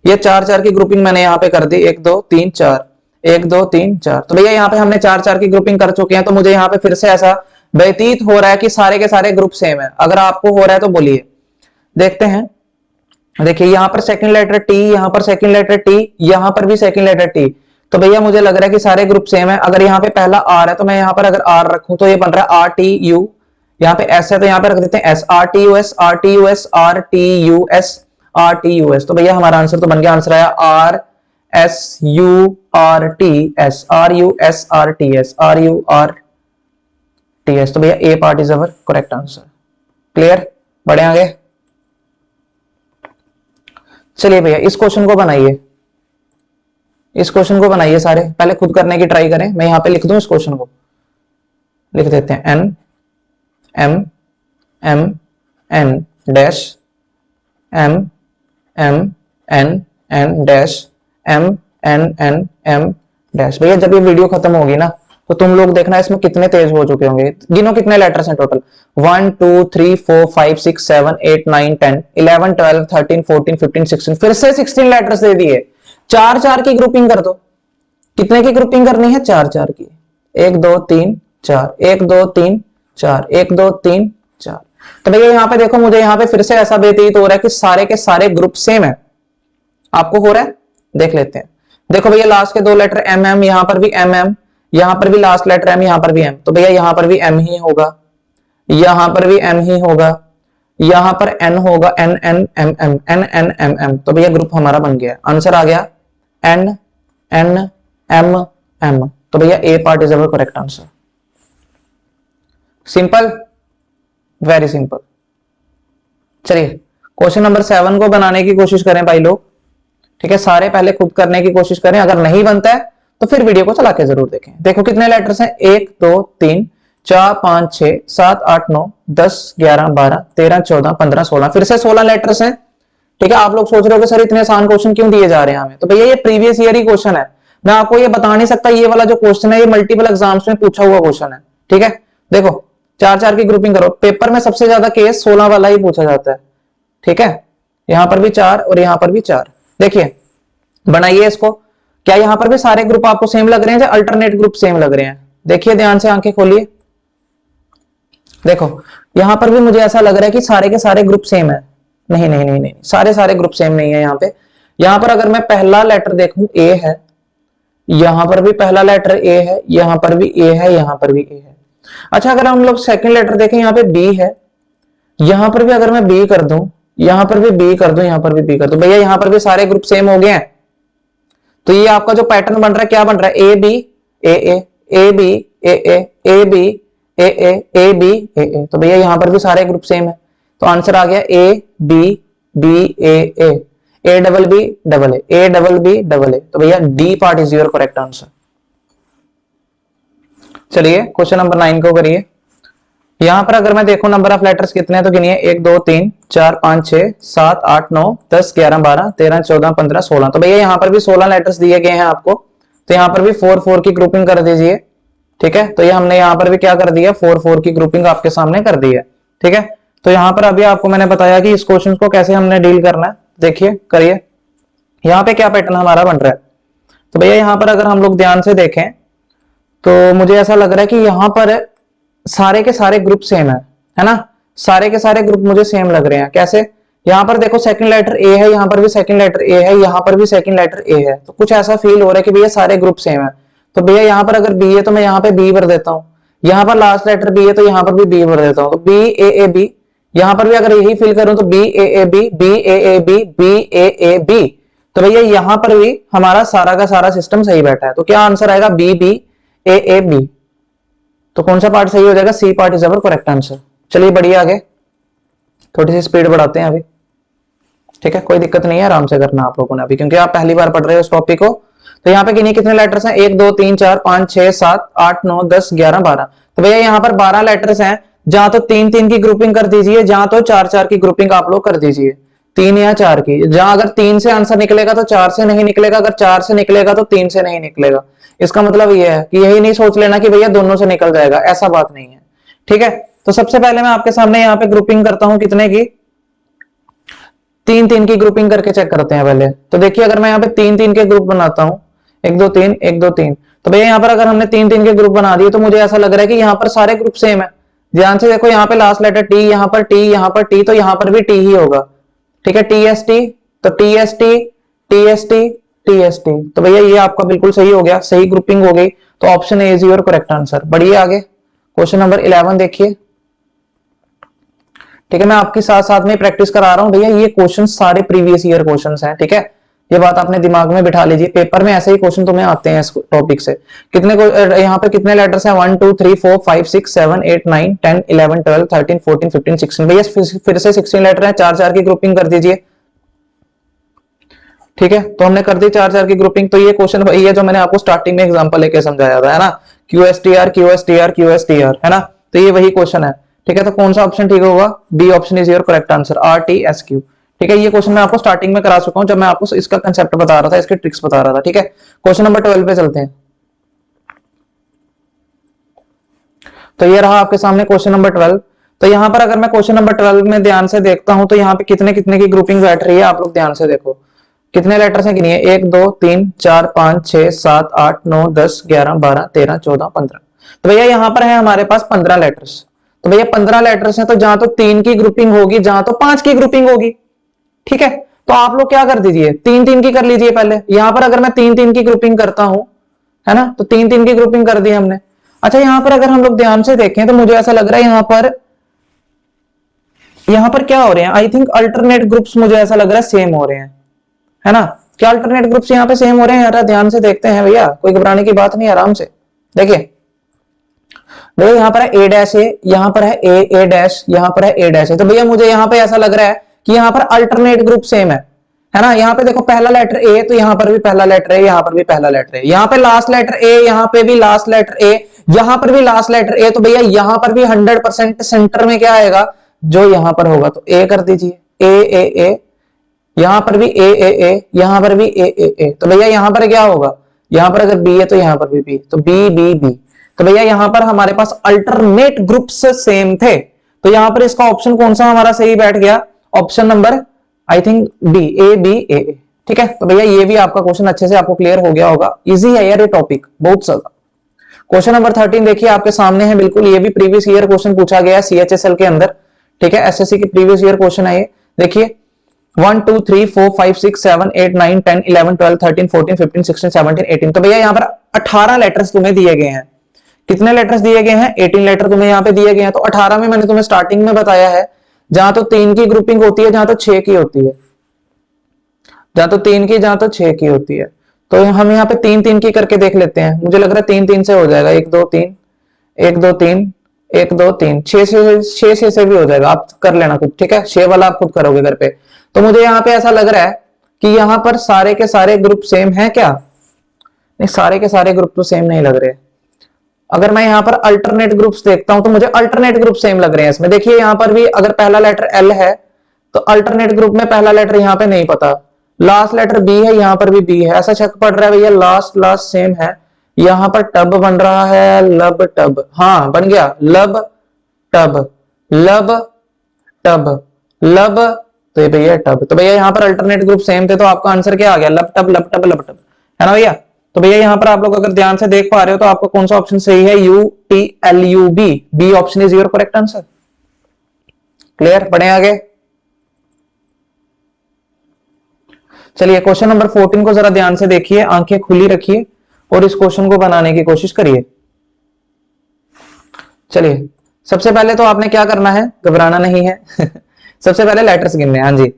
ये 4 4 की ग्रुपिंग मैंने यहाँ पे कर दी, 1 2 3 4 1 2 3 4। तो भैया यहाँ पे हमने 4 4 की ग्रुपिंग कर चुके हैं, तो मुझे यहाँ पे फिर से ऐसा व्यतीत हो रहा है कि सारे के सारे ग्रुप सेम है। अगर आपको हो रहा है तो बोलिए, देखते हैं। देखिए यहाँ पर सेकंड लेटर टी, यहाँ पर सेकंड लेटर टी, यहाँ पर भी सेकंड लेटर टी। तो भैया मुझे लग रहा है कि सारे ग्रुप सेम है। अगर यहाँ पे पहला आर है तो मैं यहाँ पर अगर आर रखूं तो ये बन रहा है आर टी यू। यहाँ पे एस है तो यहाँ पे रख देते हैं S, R T U S R T U S R T U S R T U S. तो भैया हमारा आंसर तो बन गया, आंसर आया R S U R T S, R U S R T S, R U R T S. तो भैया A part is our correct answer. Clear, बढ़े आगे। चलिए भैया इस क्वेश्चन को बनाइए, इस क्वेश्चन को बनाइए सारे। पहले खुद करने की ट्राई करें। मैं यहाँ पे लिख दूं, इस क्वेश्चन को लिख देते हैं N M M N dash M M N N dash M N N M dash. भैया जब ये वीडियो खत्म होगी ना तो तुम लोग देखना इसमें कितने तेज हो चुके होंगे। गिनो कितने लेटर्स हैं टोटल, 1 2 3 4 5 6 7 8 9 10 11 12 13 14 15 16। फिर से 16 लेटर्स दे दिए। 4 4 की ग्रुपिंग कर दो। कितने की ग्रुपिंग करनी है, 4 4 की। 1 2 3 4 1 2 3 4 1 2 3 4। तो भैया यहाँ पे देखो मुझे यहाँ पे फिर से ऐसा व्यतीत हो रहा है कि सारे के सारे ग्रुप सेम है। आपको हो रहा है, देख लेते हैं। देखो भैया लास्ट के 2 लेटर एम एम, यहाँ पर भी एम एम, यहाँ पर भी लास्ट लेटर एम, यहाँ पर भी एम। तो भैया यहाँ पर भी एम ही होगा, यहाँ पर भी एम ही होगा, यहाँ पर एन होगा, N N M M N N M M. तो भैया ग्रुप हमारा बन गया, आंसर आ गया एन एन एम एम। तो भैया A part is our correct answer. Simple, very simple. चलिए क्वेश्चन नंबर 7 को बनाने की कोशिश करें भाई लोग, ठीक है। सारे पहले खुद करने की कोशिश करें, अगर नहीं बनता है तो फिर वीडियो को चला के जरूर देखें। देखो कितने लेटर्स हैं, 1 2 3 4 5 6 7 8 9 10 11 12 13 14 15 16। फिर से 16 लेटर्स हैं, ठीक है। आप लोग सोच रहे हो कि सर इतने आसान क्वेश्चन क्यों दिए जा रहे हैं हमें। तो भैया ये प्रीवियस ईयर ही क्वेश्चन है, मैं आपको ये बता नहीं सकता। ये वाला जो क्वेश्चन है ये मल्टीपल एग्जाम्स में पूछा हुआ क्वेश्चन है, ठीक है। देखो 4 4 की ग्रुपिंग करो। पेपर में सबसे ज्यादा केस 16 वाला ही पूछा जाता है, ठीक है। यहां पर भी 4 और यहां पर भी 4। देखिए बनाइए इसको। क्या यहां पर भी सारे ग्रुप आपको सेम लग रहे हैं या अल्टरनेट ग्रुप सेम लग रहे हैं। देखिए ध्यान से, आंखें खोलिए। देखो यहां पर भी मुझे ऐसा लग रहा है कि सारे के सारे ग्रुप सेम है। नहीं नहीं नहीं नहीं, सारे सारे ग्रुप सेम नहीं है यहाँ पे। यहां पर अगर मैं पहला लेटर देखूं ए है, यहां पर भी पहला लेटर ए है, यहां पर भी ए है, यहां पर भी ए है। अच्छा अगर हम लोग सेकंड लेटर देखें, यहाँ पे बी है, यहां पर भी अगर मैं बी कर दूं, यहां पर भी बी कर दूं, यहां पर भी बी कर दूं, भैया यहां पर भी सारे ग्रुप सेम हो गए हैं। तो ये आपका जो पैटर्न बन रहा है क्या बन रहा है, A B A A A B A A A B A A A B A A. तो भैया यहां पर भी सारे ग्रुप सेम है, तो आंसर आ गया A B B A A. A double B double A double B double A, तो भैया D part is your correct answer. चलिए क्वेश्चन नंबर 9 को करिए। यहां पर अगर मैं देखूं नंबर ऑफ लेटर्स कितने हैं तो गिनिए 1 2 3 4 5 6 7 8 9 10 11 12 13 14 15 16। तो भैया यहां पर भी 16 लेटर्स दिए गए हैं आपको, तो यहां पर भी 4 4 की ग्रुपिंग कर दीजिए। ठीक है, तो ये हमने यहां पर भी क्या कर दिया, 4 4 की ग्रुपिंग आपके सामने कर दी है। ठीक है, तो यहां पर अभी आपको मैंने बताया कि इस क्वेश्चन को कैसे हमने डील करना है। देखिए करिए, यहां पे क्या पैटर्न हमारा बन रहा है। तो भैया यहां पर अगर हम लोग ध्यान से देखें तो मुझे ऐसा लग रहा है कि यहां पर सारे के सारे ग्रुप सेम है ना, सारे के सारे ग्रुप मुझे सेम लग रहे हैं। कैसे, यहां पर देखो सेकंड लेटर ए है, यहां पर भी सेकंड लेटर ए है, यहां पर भी सेकंड लेटर ए है, तो कुछ ऐसा फील हो रहा है कि भैया सारे ग्रुप सेम है। तो भैया यहां पर अगर बी है तो मैं यहां पे बी भर देता हूं, यहां पर लास्ट लेटर बी है तो यहां पर भी बी भर देता हूं, तो बी ए बी। यहां पर भी अगर यही फील करूं तो B A B B A B B A B. तो भैया यहां पर भी हमारा सारा का सारा सिस्टम सही बैठा है, तो क्या आंसर आएगा, बी बी ए बी। तो कौन सा पार्ट सही हो जाएगा, C part is our correct answer. चलिए बढ़िया, आगे थोड़ी सी स्पीड बढ़ाते हैं अभी। ठीक है, कोई दिक्कत नहीं है, आराम से करना आप लोगों ने अभी, क्योंकि आप पहली बार पढ़ रहे हो इस टॉपिक को। तो यहाँ पे गिनिए कितने लेटर्स हैं, 1 2 3 4 5 6 7 8 9 10 11 12। तो भैया यहाँ पर 12 लेटर्स हैं, जहां तो 3 3 की ग्रुपिंग कर दीजिए, जहां तो 4 4 की ग्रुपिंग आप लोग कर दीजिए, 3 या 4 की। जहां अगर 3 से आंसर निकलेगा तो 4 से नहीं निकलेगा, अगर 4 से निकलेगा तो 3 से नहीं निकलेगा। इसका मतलब यह है कि यही नहीं सोच लेना कि भैया दोनों से निकल जाएगा, ऐसा बात नहीं है। ठीक है, तो सबसे पहले मैं आपके सामने यहाँ पे ग्रुपिंग करता हूं, कितने की, 3 3 की ग्रुपिंग करके चेक करते हैं पहले। तो देखिए अगर मैं यहाँ पे 3 3 के ग्रुप बनाता हूं, 1 2 3 1 2 3, तो भैया यहाँ पर अगर हमने 3 3 के ग्रुप बना दिए तो मुझे ऐसा लग रहा है कि यहाँ पर सारे ग्रुप सेम है। ध्यान से देखो, यहाँ पे लास्ट लेटर टी, यहाँ पर टी, यहाँ पर टी, तो यहाँ पर भी टी ही होगा। ठीक है, टी एस टी, तो T S T T S T T S T, तो भैया ये आपका बिल्कुल सही हो गया, सही ग्रुपिंग हो गई। तो option A is your correct answer. बढ़िया, आगे क्वेश्चन नंबर 11 देखिए। ठीक है, मैं आपके साथ साथ में प्रैक्टिस करा रहा हूं भैया, ये क्वेश्चन सारे प्रीवियस ईयर क्वेश्चंस हैं। ठीक है, ये बात आपने दिमाग में बिठा लीजिए, पेपर में ऐसे ही क्वेश्चन तुम्हें आते हैं इस टॉपिक से। कितने यहाँ पे कितने लेटर्स हैं, 1 2 3 4 5 6 7 8 9 10 11 12 13 14 15 16। भैया फिर से 16 लेटर हैं, 4 4 की ग्रुपिंग कर दीजिए। ठीक है, तो हमने कर दी 4 4 की ग्रुपिंग। तो ये क्वेश्चन वही है जो मैंने आपको स्टार्टिंग में एग्जांपल लेके समझाया था, है ना, Q S T R Q S T R Q S T R, है ना। तो ये वही क्वेश्चन है। ठीक है, तो कौन सा ऑप्शन ठीक होगा, B option is your correct answer, R T S Q. ठीक है, ये क्वेश्चन मैं आपको स्टार्टिंग में करा चुका हूं जब मैं आपको इसका कंसेप्ट बता रहा था, इसके ट्रिक्स बता रहा था। ठीक है, क्वेश्चन नंबर 12 पे चलते हैं। तो ये रहा आपके सामने क्वेश्चन नंबर 12। तो यहां पर अगर मैं क्वेश्चन नंबर 12 में ध्यान से देखता हूं तो यहाँ पे कितने कितने की ग्रुपिंग बैठ रही है, आप लोग ध्यान से देखो। कितने लेटर्स हैं गिनिए, 1 2 3 4 5 6 7 8 9 10 11 12 13 14 15। तो भैया यहाँ पर है हमारे पास 15 लेटर्स। तो भैया 15 लेटर्स हैं, तो जहां तो 3 की ग्रुपिंग होगी, जहां तो 5 की ग्रुपिंग होगी। ठीक है, तो आप लोग क्या कर दीजिए, 3 3 की कर लीजिए पहले। यहां पर अगर मैं 3 3 की ग्रुपिंग करता हूं, है ना, तो 3 3 की ग्रुपिंग कर दी हमने। अच्छा, यहां पर अगर हम लोग ध्यान से देखें तो मुझे ऐसा लग रहा है यहां पर क्या हो रहे हैं, आई थिंक अल्टरनेट ग्रुप्स मुझे ऐसा लग रहा है सेम हो रहे हैं, है ना। क्या अल्टरनेट ग्रुप्स यहाँ पे सेम हो रहे हैं, यार ध्यान से देखते हैं भैया, कोई घबराने की बात नहीं, आराम से देखिए। भैया यहाँ पर है ए डैश ए, यहाँ पर है ए डैश, यहाँ पर है ए डैश है। तो भैया मुझे यहाँ पे ऐसा लग रहा है कि यहाँ पर अल्टरनेट ग्रुप सेम है ना। यहाँ पे देखो पहला लेटर ए, तो यहाँ पर भी पहला लेटर ए, यहाँ पर भी पहला लेटर ए, यहाँ पे लास्ट लेटर ए, यहाँ पे भी लास्ट लेटर ए, यहाँ पर भी लास्ट लेटर ए। तो भैया यहाँ पर भी 100% सेंटर में क्या आएगा, जो यहाँ पर होगा, तो ए कर दीजिए, ए, यहां पर भी ए, यहां पर भी ए। तो भैया यहां पर क्या होगा, यहां पर अगर बी है तो यहां पर भी बी, तो बी। तो भैया यहां पर हमारे पास अल्टरनेट ग्रुप्स सेम थे, तो यहां पर इसका ऑप्शन कौन सा हमारा सही बैठ गया, option number I think B, A B A. ठीक है, तो भैया ये भी आपका क्वेश्चन अच्छे से आपको क्लियर हो गया होगा, इजी है यार ये टॉपिक बहुत ज्यादा। क्वेश्चन नंबर 13 देखिए आपके सामने है, बिल्कुल ये भी प्रीवियस ईयर क्वेश्चन पूछा गया है सीएचएसएल के अंदर। ठीक है, एसएससी की प्रीवियस ईयर क्वेश्चन है ये। देखिए 1 2 3 4 5 6 7 8 9 10 11 12 13 14 15 16 17 18। तो भैया यहाँ पर 18 लेटर्स तुम्हें दिए गए हैं। कितने लेटर्स दिए गए हैं, 18 लेटर तुम्हें यहाँ पे दिए गए हैं। तो 18 में मैंने तुम्हें स्टार्टिंग में बताया है, जहां तो 3 की ग्रुपिंग होती है, जहां तो 6 की होती है, जहां तो 3 की, जहां तो 6 की होती है। तो हम यहाँ पे 3 3 की करके देख लेते हैं, मुझे लग रहा है 3 3 से हो जाएगा, 1 2 3 1 2 3 1 2 3 6 से भी हो जाएगा, आप कर लेना खुद। ठीक है, 6 वाला आप खुद करोगे घर पे। तो मुझे यहाँ पे ऐसा लग रहा है कि यहां पर सारे के सारे ग्रुप सेम है क्या? नहीं, सारे के सारे ग्रुप तो सेम नहीं लग रहे। अगर मैं यहां पर अल्टरनेट ग्रुप्स देखता हूं तो मुझे अल्टरनेट ग्रुप सेम लग रहे हैं इसमें। देखिए यहां पर भी अगर पहला लेटर एल है तो अल्टरनेट ग्रुप में पहला लेटर यहां पे नहीं पता, लास्ट लेटर बी है, यहां पर भी बी है, ऐसा शक पड़ रहा है भैया लास्ट लास्ट सेम है। यहां पर टब बन रहा है, लब टब, हाँ बन गया, लब टब, लब टब, लब, तो ये भैया टब। तो भैया यहाँ पर अल्टरनेट ग्रुप सेम थे तो आपका आंसर क्या आ गया? लब टब लब टब लब टब, है ना भैया? तो भैया यहाँ पर आप लोग अगर ध्यान से देख पा रहे हो तो आपका कौन सा ऑप्शन सही है? U T L U B, B option is your correct answer. Clear? बढ़े आगे। चलिए क्वेश्चन नंबर 14 को जरा ध्यान से देखिए, आंखें खुली रखिए और इस क्वेश्चन को बनाने की कोशिश करिए। चलिए सबसे पहले तो आपने क्या करना है, घबराना नहीं है सबसे पहले लेटर्स गिनने हैं। हाँ जी,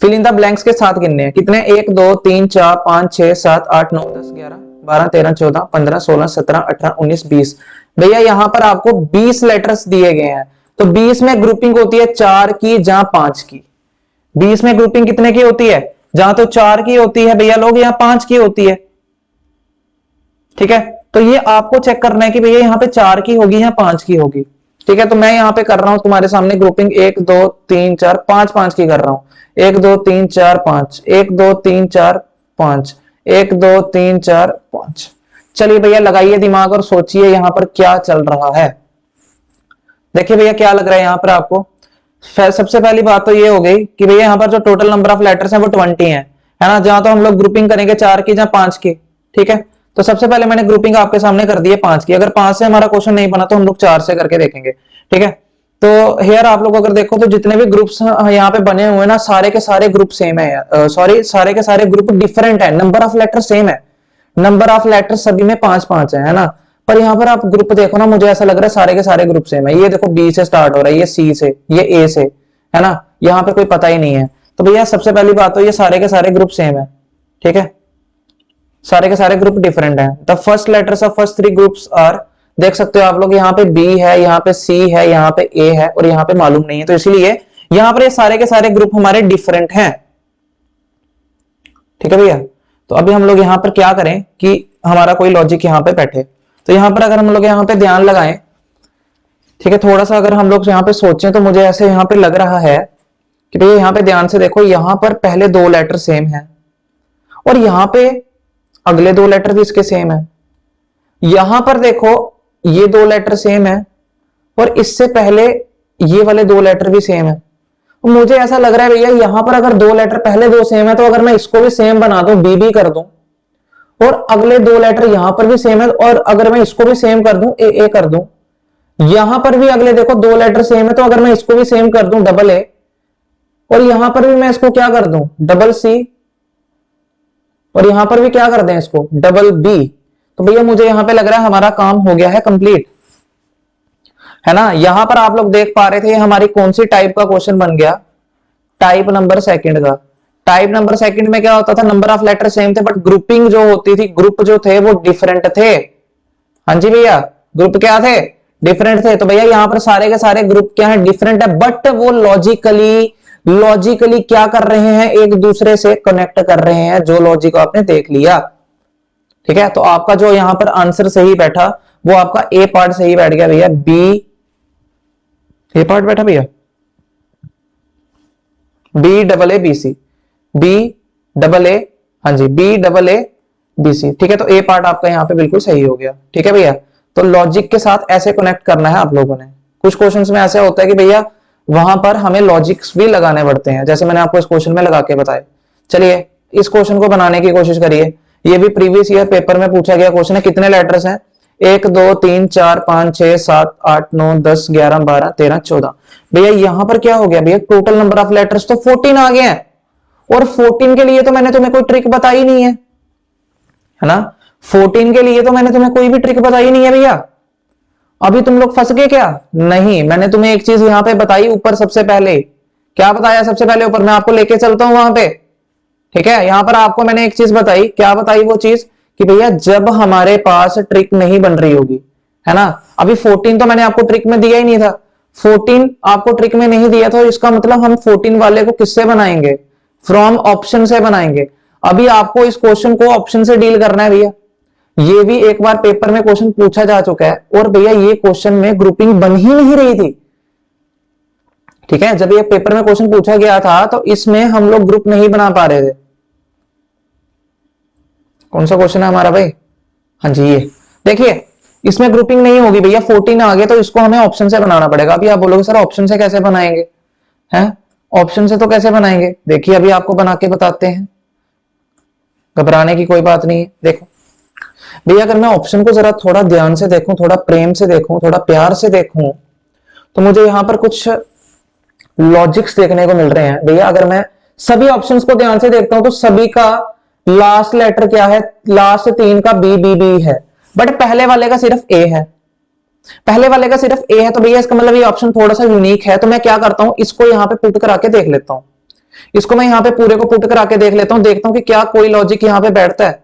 फिल इन द ब्लैंक्स के साथ गिनने हैं। कितने? 1 2 3 4 5 6 7 8 9 10 11 12 13 14 15 16 17 18 19 20। भैया यहां पर आपको 20 लेटर्स दिए गए हैं, तो 20 में ग्रुपिंग होती है 4 की जहां 5 की। 20 में ग्रुपिंग कितने की होती है? जहां तो 4 की होती है भैया लोग, यहां 5 की होती है। ठीक है, तो ये आपको चेक करना है कि भैया यहाँ पे 4 की होगी या 5 की होगी। ठीक है, तो मैं यहाँ पे कर रहा हूं तुम्हारे सामने ग्रुपिंग 1 2 3 4 5 5 की कर रहा हूं। 1 2 3 4 5, 1 2 3 4 5, 1 2 3 4 5। चलिए भैया लगाइए दिमाग और सोचिए यहाँ पर क्या चल रहा है। देखिए भैया क्या लग रहा है यहाँ पर आपको? सबसे पहली बात तो ये हो गई कि भैया यहाँ पर जो टोटल नंबर ऑफ लेटर्स हैं वो 20 है ना, जहां तो हम लोग ग्रुपिंग करेंगे 4 की जहां 5 की। ठीक है, तो सबसे पहले मैंने ग्रुपिंग आपके सामने कर दी है 5 की। अगर 5 से हमारा क्वेश्चन नहीं बना तो हम लोग 4 से करके देखेंगे। ठीक है, तो हेयर आप लोग अगर देखो तो जितने भी ग्रुप्स यहाँ पे बने हुए ना, सारे के सारे ग्रुप सेम है, सॉरी सारे के सारे ग्रुप डिफरेंट है, नंबर ऑफ लेटर सेम है, नंबर ऑफ लेटर सभी में 5 5 है ना। पर यहाँ पर आप ग्रुप देखो ना, मुझे ऐसा लग रहा है सारे के सारे ग्रुप सेम है। ये देखो बी से स्टार्ट हो रहा है, ये सी से, ये ए से, है ना, यहाँ पे कोई पता ही नहीं है। तो भैया सबसे पहली बात तो ये सारे के सारे ग्रुप सेम है। ठीक है, सारे के सारे ग्रुप डिफरेंट हैं। The first letters of first 3 groups are, देख सकते हो आप लोग यहाँ पे बी है, यहाँ पे सी है, यहाँ पे ए है और यहाँ पे मालूम नहीं है, तो इसलिए यहाँ पर ये सारे के सारे ग्रुप हमारे डिफरेंट हैं। ठीक है भैया, तो अभी हम लोग यहाँ पर क्या करें कि हमारा कोई लॉजिक यहाँ पे बैठे। तो यहाँ पर अगर हम लोग यहाँ पे ध्यान लगाएं, ठीक है, थोड़ा सा अगर हम लोग यहाँ पे सोचें तो मुझे ऐसे यहाँ पे लग रहा है कि भैया यहाँ पे ध्यान से देखो, यहाँ पर पहले 2 लेटर सेम है और यहाँ पे अगले 2 लेटर भी इसके सेम है। यहां पर देखो ये 2 लेटर सेम है और इससे पहले ये वाले 2 लेटर भी सेम है। तो मुझे ऐसा लग रहा है भैया यहाँ पर अगर 2 लेटर पहले 2 सेम है तो अगर मैं इसको भी सेम बना दूं, बी बी कर दूं, और अगले 2 लेटर यहां पर भी सेम है और अगर मैं इसको भी सेम कर दूं, ए ए कर दूं, यहां पर भी अगले देखो 2 लेटर सेम है तो अगर मैं इसको भी सेम कर दूं, डबल ए, और यहां पर भी मैं इसको क्या कर दूं, डबल सी, और यहां पर भी क्या कर दें इसको, डबल बी, तो भैया मुझे यहां पे लग रहा है हमारा काम हो गया है कंप्लीट, है ना। यहां पर आप लोग देख पा रहे थे हमारी कौन सी टाइप का क्वेश्चन बन गया, टाइप नंबर सेकंड का। टाइप नंबर सेकंड में क्या होता था, नंबर ऑफ लेटर सेम थे बट ग्रुपिंग जो होती थी, ग्रुप जो थे वो डिफरेंट थे। हाँ जी भैया, ग्रुप क्या थे, डिफरेंट थे। तो भैया यहाँ पर सारे के सारे ग्रुप क्या है, डिफरेंट है, बट वो लॉजिकली क्या कर रहे हैं, एक दूसरे से कनेक्ट कर रहे हैं, जो लॉजिक आपने देख लिया। ठीक है, तो आपका जो यहां पर आंसर सही बैठा वो आपका ए पार्ट सही बैठ गया भैया, बी ए पार्ट बैठा भैया, B double A B C, B double A, हाँ जी B double A B C. ठीक है, तो ए पार्ट आपका यहाँ पे बिल्कुल सही हो गया। ठीक है भैया, तो लॉजिक के साथ ऐसे कनेक्ट करना है आप लोगों ने। कुछ क्वेश्चंस में ऐसा होता है कि भैया वहां पर हमें लॉजिक्स भी लगाने पड़ते हैं, जैसे मैंने आपको इस क्वेश्चन में लगा के बताया। चलिए इस क्वेश्चन को बनाने की कोशिश करिए। ये भी प्रीवियस ईयर पेपर में पूछा गया क्वेश्चन है। कितने लेटर्स हैं, 1 2 3 4 5 6 7 8 9 10 11 12 13 14। भैया यहां पर क्या हो गया भैया, टोटल नंबर ऑफ लेटर्स तो 14 आ गए हैं, और 14 के लिए तो मैंने तुम्हें कोई ट्रिक बताई नहीं है ना। 14 के लिए तो मैंने तुम्हें कोई भी ट्रिक बताई नहीं है भैया। अभी तुम लोग फंस गए क्या? नहीं, मैंने तुम्हें एक चीज यहां पे बताई ऊपर। सबसे पहले क्या बताया, सबसे पहले ऊपर मैं आपको लेके चलता हूं वहां पे। ठीक है, यहां पर आपको मैंने एक चीज बताई, क्या बताई वो चीज, कि भैया जब हमारे पास ट्रिक नहीं बन रही होगी, है ना। अभी 14 तो मैंने आपको ट्रिक में दिया ही नहीं था, 14 आपको ट्रिक में नहीं दिया, तो इसका मतलब हम 14 वाले को किससे बनाएंगे, फ्रॉम ऑप्शन से बनाएंगे। अभी आपको इस क्वेश्चन को ऑप्शन से डील करना है भैया। ये भी एक बार पेपर में क्वेश्चन पूछा जा चुका है और भैया ये क्वेश्चन में ग्रुपिंग बन ही नहीं रही थी। ठीक है, जब ये पेपर में क्वेश्चन पूछा गया था तो इसमें हम लोग ग्रुप नहीं बना पा रहे थे। कौन सा क्वेश्चन है हमारा भाई? हाँ जी, ये देखिए, इसमें ग्रुपिंग नहीं होगी भैया, 14 आ गए तो इसको हमें ऑप्शन से बनाना पड़ेगा। अभी आप बोलोगे सर ऑप्शन से कैसे बनाएंगे? हैं, ऑप्शन से तो कैसे बनाएंगे, देखिए अभी आपको बना के बताते हैं, घबराने की कोई बात नहीं है। देखो भैया, अगर मैं ऑप्शन को जरा थोड़ा ध्यान से देखूं, थोड़ा प्रेम से देखूं, थोड़ा प्यार से देखूं, तो मुझे यहां पर कुछ लॉजिक्स देखने को मिल रहे हैं भैया। अगर मैं सभी ऑप्शंस को ध्यान से देखता हूं तो सभी का लास्ट लेटर क्या है? लास्ट 3 का बी बी बी है, बट पहले वाले का सिर्फ ए है। पहले वाले का सिर्फ ए है तो भैया इसका मतलब ये ऑप्शन थोड़ा सा यूनिक है। तो मैं क्या करता हूं, इसको यहां पे पुट करा के देख लेता हूं। इसको मैं यहां पे पूरे को पुट करा के देख लेता हूं, देखता हूं कि क्या कोई लॉजिक यहां पे बैठता है,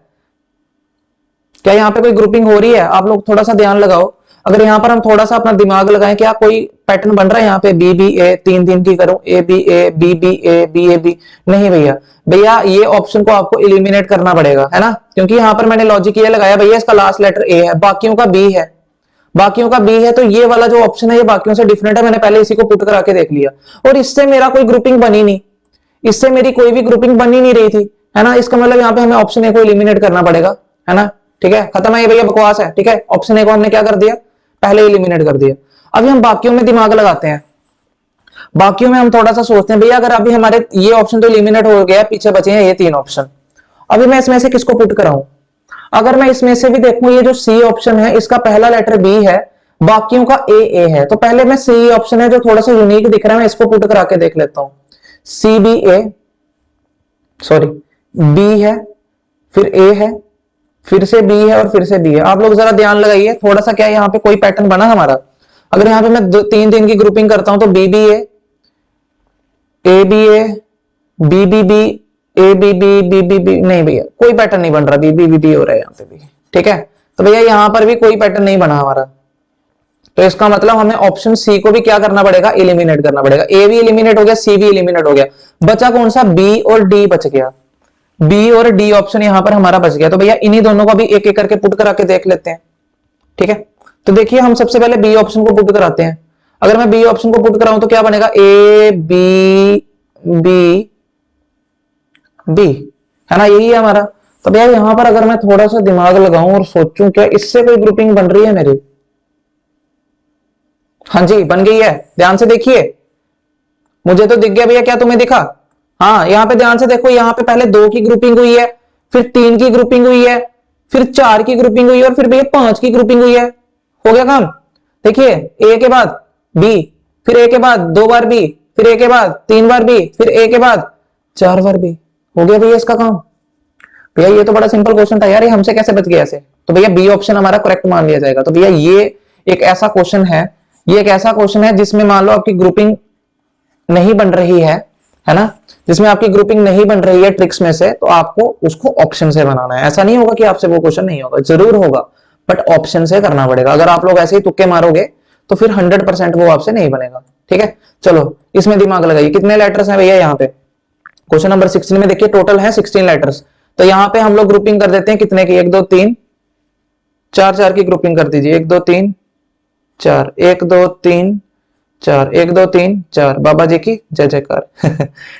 क्या यहाँ पे कोई ग्रुपिंग हो रही है। आप लोग थोड़ा सा ध्यान लगाओ, अगर यहाँ पर हम थोड़ा सा अपना दिमाग लगाएं, क्या कोई पैटर्न बन रहा है यहाँ पे? बी बी ए, 3 की करूं, A B A, B B A, B A B, नहीं भैया। भैया ये ऑप्शन को आपको इलिमिनेट करना पड़ेगा, है ना, क्योंकि यहाँ पर मैंने लॉजिक ये लगाया भैया इसका लास्ट लेटर ए है, बाकियों का बी है, बाकियों का बी है, तो ये वाला जो ऑप्शन है ये बाकियों से डिफरेंट है। मैंने पहले इसी को पुट करा के देख लिया और इससे मेरा कोई ग्रुपिंग बनी नहीं, इससे मेरी कोई भी ग्रुपिंग बनी नहीं रही थी, है ना। इसका मतलब यहाँ पे हमें ऑप्शन ए को इलिमिनेट करना पड़ेगा, है ना। ठीक है, खत्म है ये भैया, बकवास है। ठीक है, ऑप्शन ए को हमने क्या कर दिया? पहले इलिमिनेट कर दिया। अभी हम बाकियों में दिमाग लगाते हैं, बाकियों में हम थोड़ा सा सोचते हैं भैया, अगर अभी हमारे ये ऑप्शन तो इलिमिनेट हो गया, पीछे बचे हैं ये 3 ऑप्शन, अभी मैं इसमें से किसको पुट कराऊं? अगर मैं इसमें से भी देखूं, ये जो सी ऑप्शन है इसका पहला लेटर बी है, बाकियों का ए है, तो पहले मैं सी ऑप्शन है जो थोड़ा सा यूनिक दिख रहा है, मैं इसको पुट करा के देख लेता हूं। सी बी ए, सॉरी, बी है, फिर ए है, फिर से बी है और फिर से बी है। आप लोग जरा ध्यान लगाइए थोड़ा सा, क्या यहाँ पे कोई पैटर्न बना हमारा? अगर यहाँ पे मैं 3 की ग्रुपिंग करता हूं तो B B A B A, B B B, A B B, B B B, नहीं भैया कोई पैटर्न नहीं बन रहा, बी बी बी हो रहा है यहाँ पे भी। ठीक है, तो भैया यहाँ पर भी कोई पैटर्न नहीं बना हमारा, तो इसका मतलब हमें ऑप्शन सी को भी क्या करना पड़ेगा? इलिमिनेट करना पड़ेगा। ए भी इलिमिनेट हो गया, सी भी इलिमिनेट हो गया, बचा कौन सा? बी और डी बच गया, बी और डी ऑप्शन यहां पर हमारा बच गया। तो भैया इन्हीं दोनों का भी एक एक करके पुट करा के देख लेते हैं। ठीक है, तो देखिए हम सबसे पहले बी ऑप्शन को पुट कराते हैं। अगर मैं बी ऑप्शन को पुट कराऊं तो क्या बनेगा? ए बी बी बी, है ना, यही है हमारा। तो भैया यहां पर अगर मैं थोड़ा सा दिमाग लगाऊं और सोचूं क्या इससे कोई ग्रुपिंग बन रही है मेरी? हाँ जी, बन गई है, ध्यान से देखिए, मुझे तो दिख गया भैया, क्या तुम्हें दिखा? हाँ, यहां पे ध्यान से देखो, यहां पे पहले 2 की ग्रुपिंग हुई है, फिर 3 की ग्रुपिंग हुई है, फिर 4 की ग्रुपिंग हुई है और फिर भैया 5 की ग्रुपिंग हुई है। हो गया काम। देखिए, ए के बाद बी, फिर ए के बाद 2 बार बी, फिर ए के बाद 3 बार बी, फिर ए के बाद 4 बार बी। हो गया भैया इसका काम। भैया ये तो बड़ा सिंपल क्वेश्चन था यार, ये हमसे कैसे बच गया ऐसे? तो भैया बी ऑप्शन हमारा करेक्ट मान लिया जाएगा। तो भैया ये एक ऐसा क्वेश्चन है, ये एक ऐसा क्वेश्चन है जिसमें मान लो आपकी ग्रुपिंग नहीं बन रही है ना, जिसमें आपकी ग्रुपिंग नहीं बन रही है ट्रिक्स में से, तो आपको उसको ऑप्शन से बनाना है। ऐसा नहीं होगा कि आपसे वो क्वेश्चन नहीं होगा, जरूर होगा, बट ऑप्शन से करना पड़ेगा। अगर आप लोग ऐसे ही तुक्के मारोगे तो फिर 100% वो आपसे नहीं बनेगा। ठीक है, चलो इसमें दिमाग लगाइए। कितने लेटर्स हैं भैया यहाँ पे? क्वेश्चन नंबर 16 में देखिए टोटल है 16 लेटर्स। तो यहाँ पे हम लोग ग्रुपिंग कर देते हैं कितने की? 1 2 3 4 4 की ग्रुपिंग कर दीजिए। 1 2 3 4, 1 2 3 4, 1 2 3 4, बाबा जी की जय जयकार।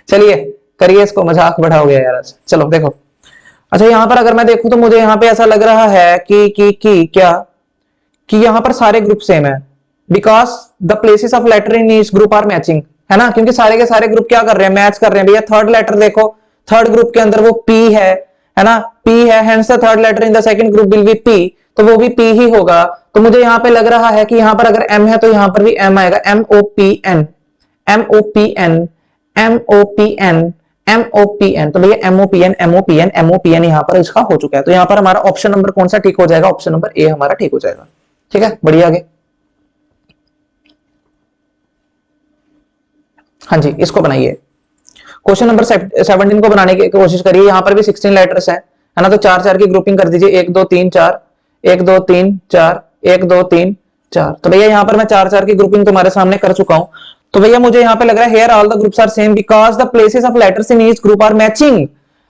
चलिए करिए इसको, मजाक बढ़ा हो गया यार आज। चलो देखो, अच्छा यहाँ पर अगर मैं देखूं तो मुझे यहाँ पे ऐसा लग रहा है कि क्या कि यहाँ पर सारे ग्रुप सेम है, because the places of letter in each group are matching, है ना, क्योंकि सारे के सारे ग्रुप क्या कर रहे हैं? मैच कर रहे हैं। भैया थर्ड लेटर देखो, थर्ड ग्रुप के अंदर वो पी है ना, पी है, hence the third letter in the second group will be P, तो वो भी पी ही होगा। तो मुझे यहाँ पे लग रहा है कि यहाँ पर अगर एम है तो यहाँ पर भी एम आएगा, M O P N, M O P N, M O P N, M O P N. तो भैया M O P N, M O P N, M O P N यहाँ पर इसका हो चुका है। तो यहाँ पर हमारा ऑप्शन नंबर कौन सा ठीक हो जाएगा? ऑप्शन नंबर ए हमारा ठीक हो जाएगा। ठीक है, बढ़िया, आगे। हाँ जी, इसको बनाइए। क्वेश्चन नंबर 17 को बनाने की कोशिश करिए। यहाँ पर भी 16 लेटर्स है ना, तो 4 4 की ग्रुपिंग कर दीजिए। 1 2 3 4, 1 2 3 4, 1 2 3 4। तो भैया यहाँ पर मैं 4 4 की ग्रुपिंग तुम्हारे सामने कर चुका हूं। तो भैया मुझे यहाँ पे लग रहा है here all the groups are same because the places of letters in each group are matching.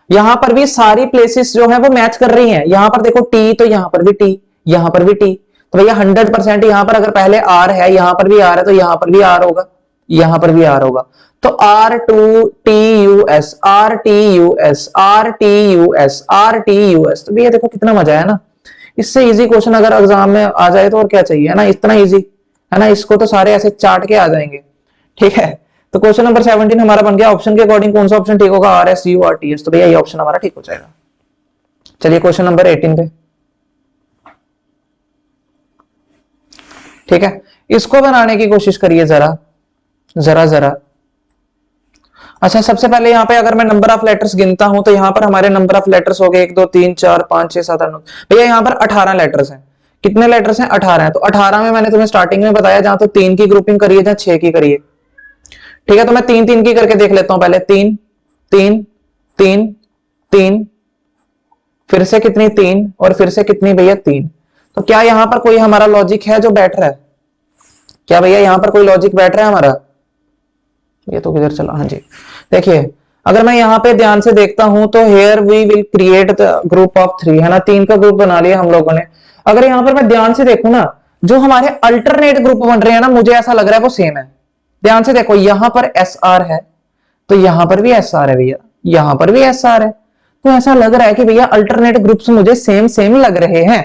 यहां पर भी सारी प्लेसेस जो है वो मैच कर रही हैं। यहां पर देखो टी, तो यहां पर भी टी, यहां पर भी टी, तो भैया 100% यहां पर अगर पहले आर है, यहां पर भी आर है, तो यहां पर भी आर होगा, यहां पर भी आर होगा। तो R to T U S, R T U S, R T U S, R T U S. तो भैया देखो कितना मजा है ना। इससे इजी क्वेश्चन अगर एग्जाम में आ जाए तो और क्या चाहिए, है ना। इतना इजी है ना, इसको तो सारे ऐसे चाट के आ जाएंगे। ठीक है, तो क्वेश्चन नंबर 17 हमारा बन गया। ऑप्शन के अकॉर्डिंग कौन सा ऑप्शन ठीक होगा, are S U R T S. तो भैया ये ऑप्शन हमारा ठीक हो जाएगा। चलिए क्वेश्चन नंबर 18 पे। ठीक है, इसको बनाने की कोशिश करिए जरा जरा जरा। अच्छा, सबसे पहले यहाँ पे अगर मैं नंबर ऑफ लेटर्स गिनता हूं तो यहाँ पर हमारे नंबर ऑफ लेटर्स हो गए 1 2 3 4 5 6 7 8 9। भैया यहाँ पर 18 लेटर्स हैं। कितने लेटर्स हैं, 18 हैं। तो 18 में मैंने तुम्हें स्टार्टिंग में बताया जहां तो 3 की ग्रुपिंग करिए, जहां 6 की करिए। ठीक है, तो मैं 3 3 की करके देख लेता हूं पहले। 3 3 3 3, फिर से कितनी 3, और फिर से कितनी भैया 3। तो क्या यहां पर कोई हमारा लॉजिक है जो बैठ रहा है, क्या भैया यहां पर कोई लॉजिक बैठ रहा है हमारा। ये तो किधर चला, हाँ जी। देखिए अगर मैं यहाँ पे ध्यान से देखता हूं तो here we will create the group of 3, है ना। 3 का ग्रुप बना लिया हम लोगों ने। अगर यहाँ पर मैं ध्यान से देखूं ना, जो हमारे अल्टरनेट ग्रुप बन रहे हैं ना, मुझे ऐसा लग रहा है वो सेम है। ध्यान से देखो, यहां पर एस आर है, तो यहां पर भी एस आर है भैया, यहां पर भी एस आर है। तो ऐसा लग रहा है कि भैया अल्टरनेट ग्रुप्स मुझे सेम सेम लग रहे हैं।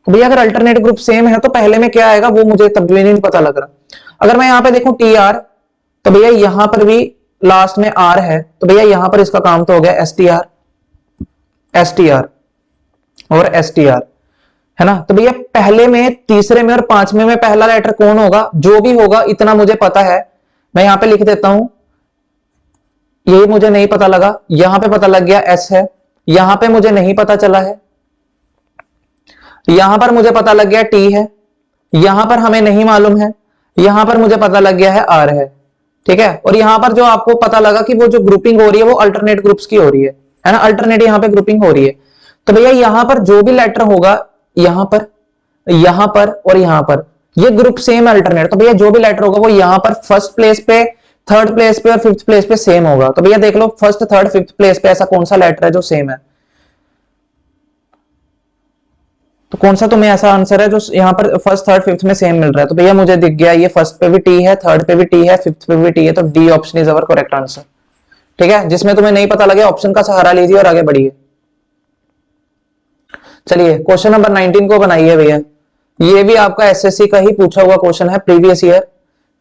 तो भैया अगर अल्टरनेट ग्रुप सेम है तो पहले में क्या आएगा वो मुझे तब भी नहीं पता लग रहा। अगर मैं यहाँ पे देखूं टी आर, तो भैया यहां पर भी लास्ट में आर है, तो भैया यहां पर इसका काम तो हो गया S T R, S T R और एस टी आर, है ना। तो भैया पहले में, तीसरे में और पांचवें में पहला लेटर कौन होगा, जो भी होगा इतना मुझे पता है। मैं यहां पे लिख देता हूं, ये मुझे नहीं पता लगा, यहां पे पता लग गया एस है, यहां पे मुझे नहीं पता चला है, यहां पर मुझे पता लग गया टी है, यहां पर हमें नहीं मालूम है, यहां पर मुझे पता लग गया है आर है। ठीक है, और यहां पर जो आपको पता लगा कि वो जो ग्रुपिंग हो रही है वो अल्टरनेट ग्रुप्स की हो रही है ना। अल्टरनेट यहां पे ग्रुपिंग हो रही है। तो भैया यहां पर जो भी लेटर होगा, यहां पर, यहां पर और यहां पर, ये ग्रुप सेम अल्टरनेट। तो भैया जो भी लेटर होगा वो यहां पर फर्स्ट प्लेस पे, थर्ड प्लेस पे और फिफ्थ प्लेस पे सेम होगा। तो भैया देख लो फर्स्ट थर्ड फिफ्थ प्लेस पे ऐसा कौन सा लेटर है जो सेम है। तो कौन सा तुम्हें ऐसा आंसर है जो यहाँ पर फर्स्ट थर्ड फिफ्थ में सेम मिल रहा है। तो भैया मुझे दिख गया, ये फर्स्ट पे भी टी है, थर्ड पे भी टी है, फिफ्थ पे भी टी है। तो D option is our correct answer. ठीक है, जिसमें तुम्हें नहीं पता लगे ऑप्शन का सहारा लीजिए और आगे बढ़िए। चलिए क्वेश्चन नंबर 19 को बनाइए भैया। ये भी आपका एसएससी का ही पूछा हुआ क्वेश्चन है, प्रीवियस ईयर।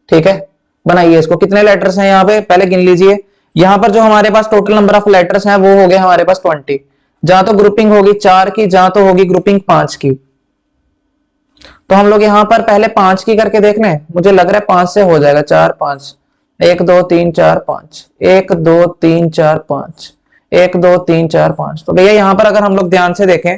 ठीक है, बनाइए इसको। कितने लेटर्स हैं यहाँ पे पहले गिन लीजिए। यहाँ पर जो हमारे पास टोटल नंबर ऑफ लेटर्स हैं वो हो गए हमारे पास 20। जहां तो ग्रुपिंग होगी 4 की, जहां तो होगी ग्रुपिंग 5 की। तो हम लोग यहां पर पहले 5 की करके देख लें। मुझे लग रहा है 5 से हो जाएगा। 4 5, 1 2 3 4 5, 1 2 3 4 5, 1 2 3 4 5। तो भैया यहां पर अगर हम लोग ध्यान से देखें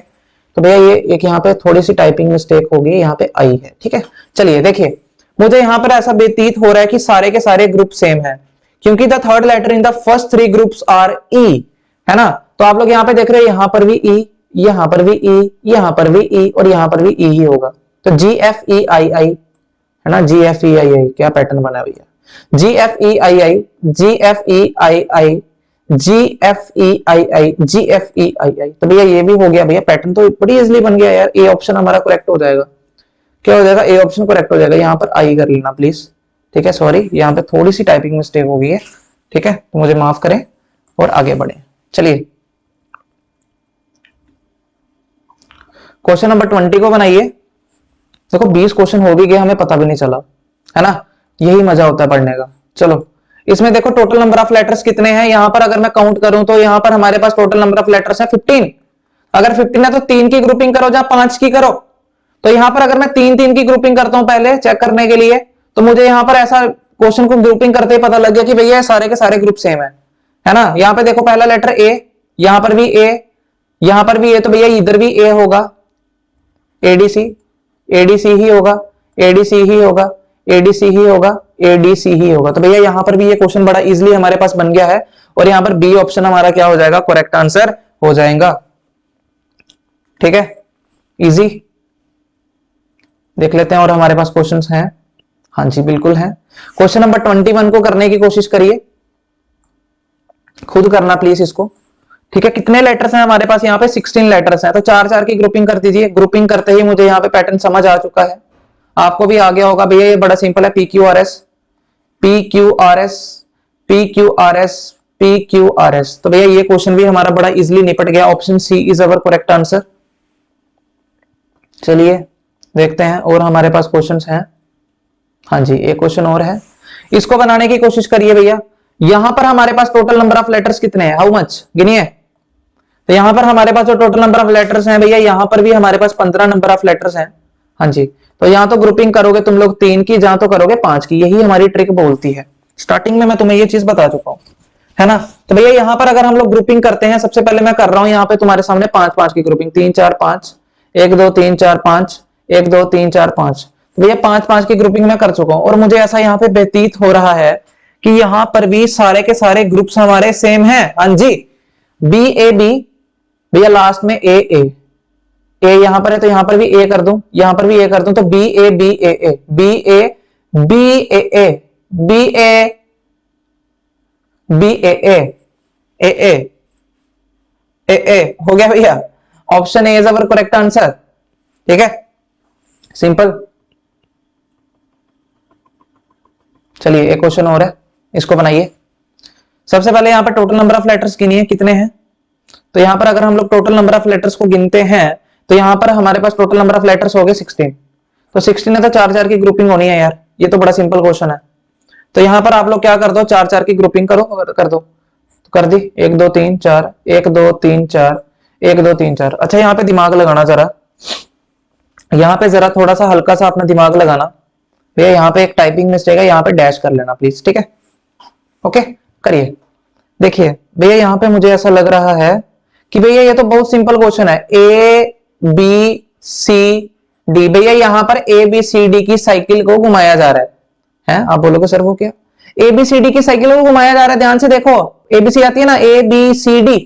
तो भैया ये एक यहाँ पे थोड़ी सी टाइपिंग मिस्टेक होगी, यहाँ पे आई है। ठीक है, चलिए देखिए, मुझे यहाँ पर ऐसा व्यतीत हो रहा है कि सारे के सारे ग्रुप सेम है, क्योंकि the third letter in the first 3 groups are E, है ना। तो आप लोग यहाँ पे देख रहे हैं, यहाँ पर भी ई, यहाँ पर भी ई, यहाँ पर भी ई और यहाँ पर भी ई ही होगा। तो जी एफ ई आई आई, है ना, जी एफ ई आई आई। क्या पैटर्न बना भैया, जी एफ ई आई आई, जी एफ ई आई आई, जी एफ ई आई आई, जी एफ ई आई आई। तो भैया ये भी हो गया भैया, पैटर्न तो बड़ी इजीली बन गया यार। ए ऑप्शन हमारा करेक्ट हो जाएगा। क्या हो जाएगा, ए ऑप्शन करेक्ट हो जाएगा। यहाँ पर आई कर लेना प्लीज। ठीक है, सॉरी यहाँ पे थोड़ी सी टाइपिंग मिस्टेक हो गई है। ठीक है, तो मुझे माफ करें और आगे बढ़े। चलिए क्वेश्चन नंबर 20 को बनाइए। देखो 20 क्वेश्चन हो भी गए, हमें पता भी नहीं चला, है ना। यही मजा होता है पढ़ने का। चलो इसमें देखो टोटल नंबर ऑफ लेटर्स कितने हैं। यहां पर अगर मैं काउंट करूं तो यहां पर हमारे पास टोटल नंबर ऑफ लेटर्स है 15। अगर 15 है तो 3 की ग्रुपिंग करो, जहां 5 की करो। तो यहां पर अगर मैं 3 3 की ग्रुपिंग करता हूं पहले चेक करने के लिए, तो मुझे यहां पर ऐसा क्वेश्चन को ग्रुपिंग करते ही पता लग गया कि भैया सारे के सारे ग्रुप सेम है ना। यहां पे देखो पहला लेटर ए, यहां पर भी ए, यहां पर भी ए, तो भैया इधर भी ए होगा, एडीसी, एडीसी ही होगा, एडीसी ही होगा, एडीसी ही होगा, एडीसी ही होगा। तो भैया यहां पर भी ये क्वेश्चन बड़ा इजीली हमारे पास बन गया है, और यहां पर बी ऑप्शन हमारा क्या हो जाएगा, करेक्ट आंसर हो जाएगा। ठीक है, इजी। देख लेते हैं और हमारे पास क्वेश्चंस हैं। हाँ जी बिल्कुल है। क्वेश्चन नंबर 21 को करने की कोशिश करिए, खुद करना प्लीज इसको। ठीक है, कितने लेटर्स हैं हमारे पास यहाँ पे? 16 लेटर्स हैं, तो 4-4 की ग्रुपिंग कर दीजिए। ग्रुपिंग करते ही मुझे यहाँ पे पैटर्न समझ आ चुका है, आपको भी आ गया होगा भैया। ये बड़ा सिंपल है, P Q R S P Q R S P Q R S P Q R S. तो भैया ये क्वेश्चन भी हमारा बड़ा इजीली निपट गया। Option C is our correct answer. चलिए देखते हैं और हमारे पास क्वेश्चंस हैं। हाँ जी, एक क्वेश्चन और है, इसको बनाने की कोशिश करिए भैया। यहां पर हमारे पास टोटल नंबर ऑफ लेटर्स कितने हैं? How much? गिनिए। तो यहां पर हमारे पास जो टोटल नंबर ऑफ लेटर्स हैं भैया, यहां पर भी हमारे पास 15 नंबर ऑफ लेटर्स हैं। हाँ जी, तो यहां तो ग्रुपिंग करोगे तुम लोग 3 की, जहां तो करोगे 5 की। यही हमारी ट्रिक बोलती है। स्टार्टिंग में मैं तुम्हें ये चीज बता चुका हूं, है ना। तो भैया यहां पर अगर हम लोग ग्रुपिंग करते हैं, सबसे पहले मैं कर रहा हूं यहाँ पे तुम्हारे सामने 5-5 की ग्रुपिंग। 3-4-5, 1-2-3-4-5, 1-2-3-4-5। भैया 5-5 की ग्रुपिंग में कर चुका हूं, और मुझे ऐसा यहाँ पे व्यतीत हो रहा है कि यहां पर भी सारे के सारे ग्रुप्स हमारे सेम हैं। हाँ जी, बी ए बी, भैया लास्ट में ए ए ए यहां पर है, तो यहां पर भी ए कर दूं, यहां पर भी ए कर दूं, तो B A B A A B A B A A B A B A A A A A A हो गया भैया। Option A is our correct answer. ठीक है, सिंपल। चलिए एक क्वेश्चन और है, इसको बनाइए। सबसे पहले यहां पर टोटल नंबर ऑफ लेटर्स गिनिए कितने हैं। तो यहां पर अगर हम लोग टोटल नंबर ऑफ लेटर्स को गिनते हैं, तो यहां पर हमारे पास टोटल नंबर ऑफ लेटर्स हो गए 16। तो 16 है तो 4-4 की ग्रुपिंग होनी है यार, ये तो बड़ा सिंपल क्वेश्चन है। तो यहां पर आप लोग क्या कर दो, 4-4 की ग्रुपिंग करो, कर दो। तो कर दी, 1-2-3-4, 1-2-3-4, 1-2-3-4। अच्छा यहाँ पे दिमाग लगाना जरा, यहाँ पे जरा थोड़ा सा हल्का सा अपना दिमाग लगाना भैया। यहाँ पे एक टाइपिंग मिस्टेक है, यहाँ पे डैश कर लेना प्लीज। ठीक है, ओके करिए। देखिए भैया यहाँ पे मुझे ऐसा लग रहा है कि भैया ये तो बहुत सिंपल क्वेश्चन है। ए बी सी डी, भैया यहाँ पर ए बी सी डी की साइकिल को घुमाया जा रहा है। आप बोलोगे सर वो क्या? ए बी सी डी की साइकिल को घुमाया जा रहा है। ध्यान से देखो, ए बी सी आती है ना, ए बी सी डी,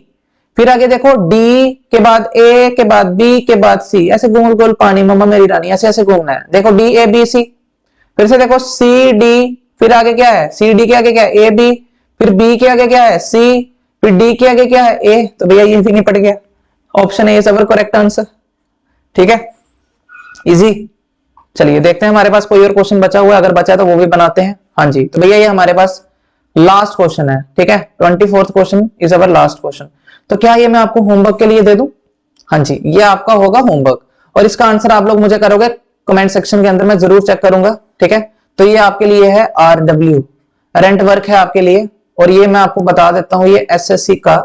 फिर आगे देखो डी के बाद ए के बाद बी के बाद सी, ऐसे गोल गोल पानी मम्मा मेरी रानी, ऐसे ऐसे घूमना है। देखो डी ए बी सी, फिर से देखो सी डी, फिर आगे क्या है? सी डी के आगे क्या है? ए बी, फिर बी के आगे क्या है? सी, फिर डी के आगे क्या है? ए। तो भैया ये भी निपट गया। Option A is our correct answer. ठीक है, इजी। चलिए देखते हैं हमारे पास कोई और क्वेश्चन बचा हुआ है, अगर बचा है तो वो भी बनाते हैं। हाँ जी, तो भैया ये हमारे पास लास्ट क्वेश्चन है। ठीक है, 24th question is our last question. तो क्या ये मैं आपको होमवर्क के लिए दे दूं? हाँ जी, ये आपका होगा होमवर्क, और इसका आंसर आप लोग मुझे करोगे कमेंट सेक्शन के अंदर, मैं जरूर चेक करूंगा। ठीक है, तो ये आपके लिए है RW, रेंट वर्क है आपके लिए। और ये मैं आपको बता देता हूं, ये SSC का,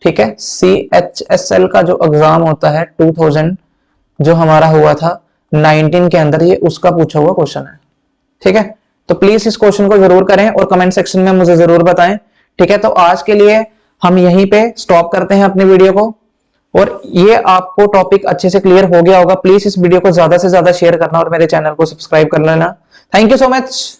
ठीक है, CHSL का जो एग्जाम होता है 2000 जो हमारा हुआ था 19 के अंदर, ये उसका पूछा हुआ क्वेश्चन है। ठीक है, तो प्लीज इस क्वेश्चन को जरूर करें और कमेंट सेक्शन में मुझे जरूर बताएं। ठीक है, तो आज के लिए हम यहीं पे स्टॉप करते हैं अपनी वीडियो को, और ये आपको टॉपिक अच्छे से क्लियर हो गया होगा। प्लीज इस वीडियो को ज्यादा से ज्यादा शेयर करना और मेरे चैनल को सब्सक्राइब कर लेना। Thank you so much.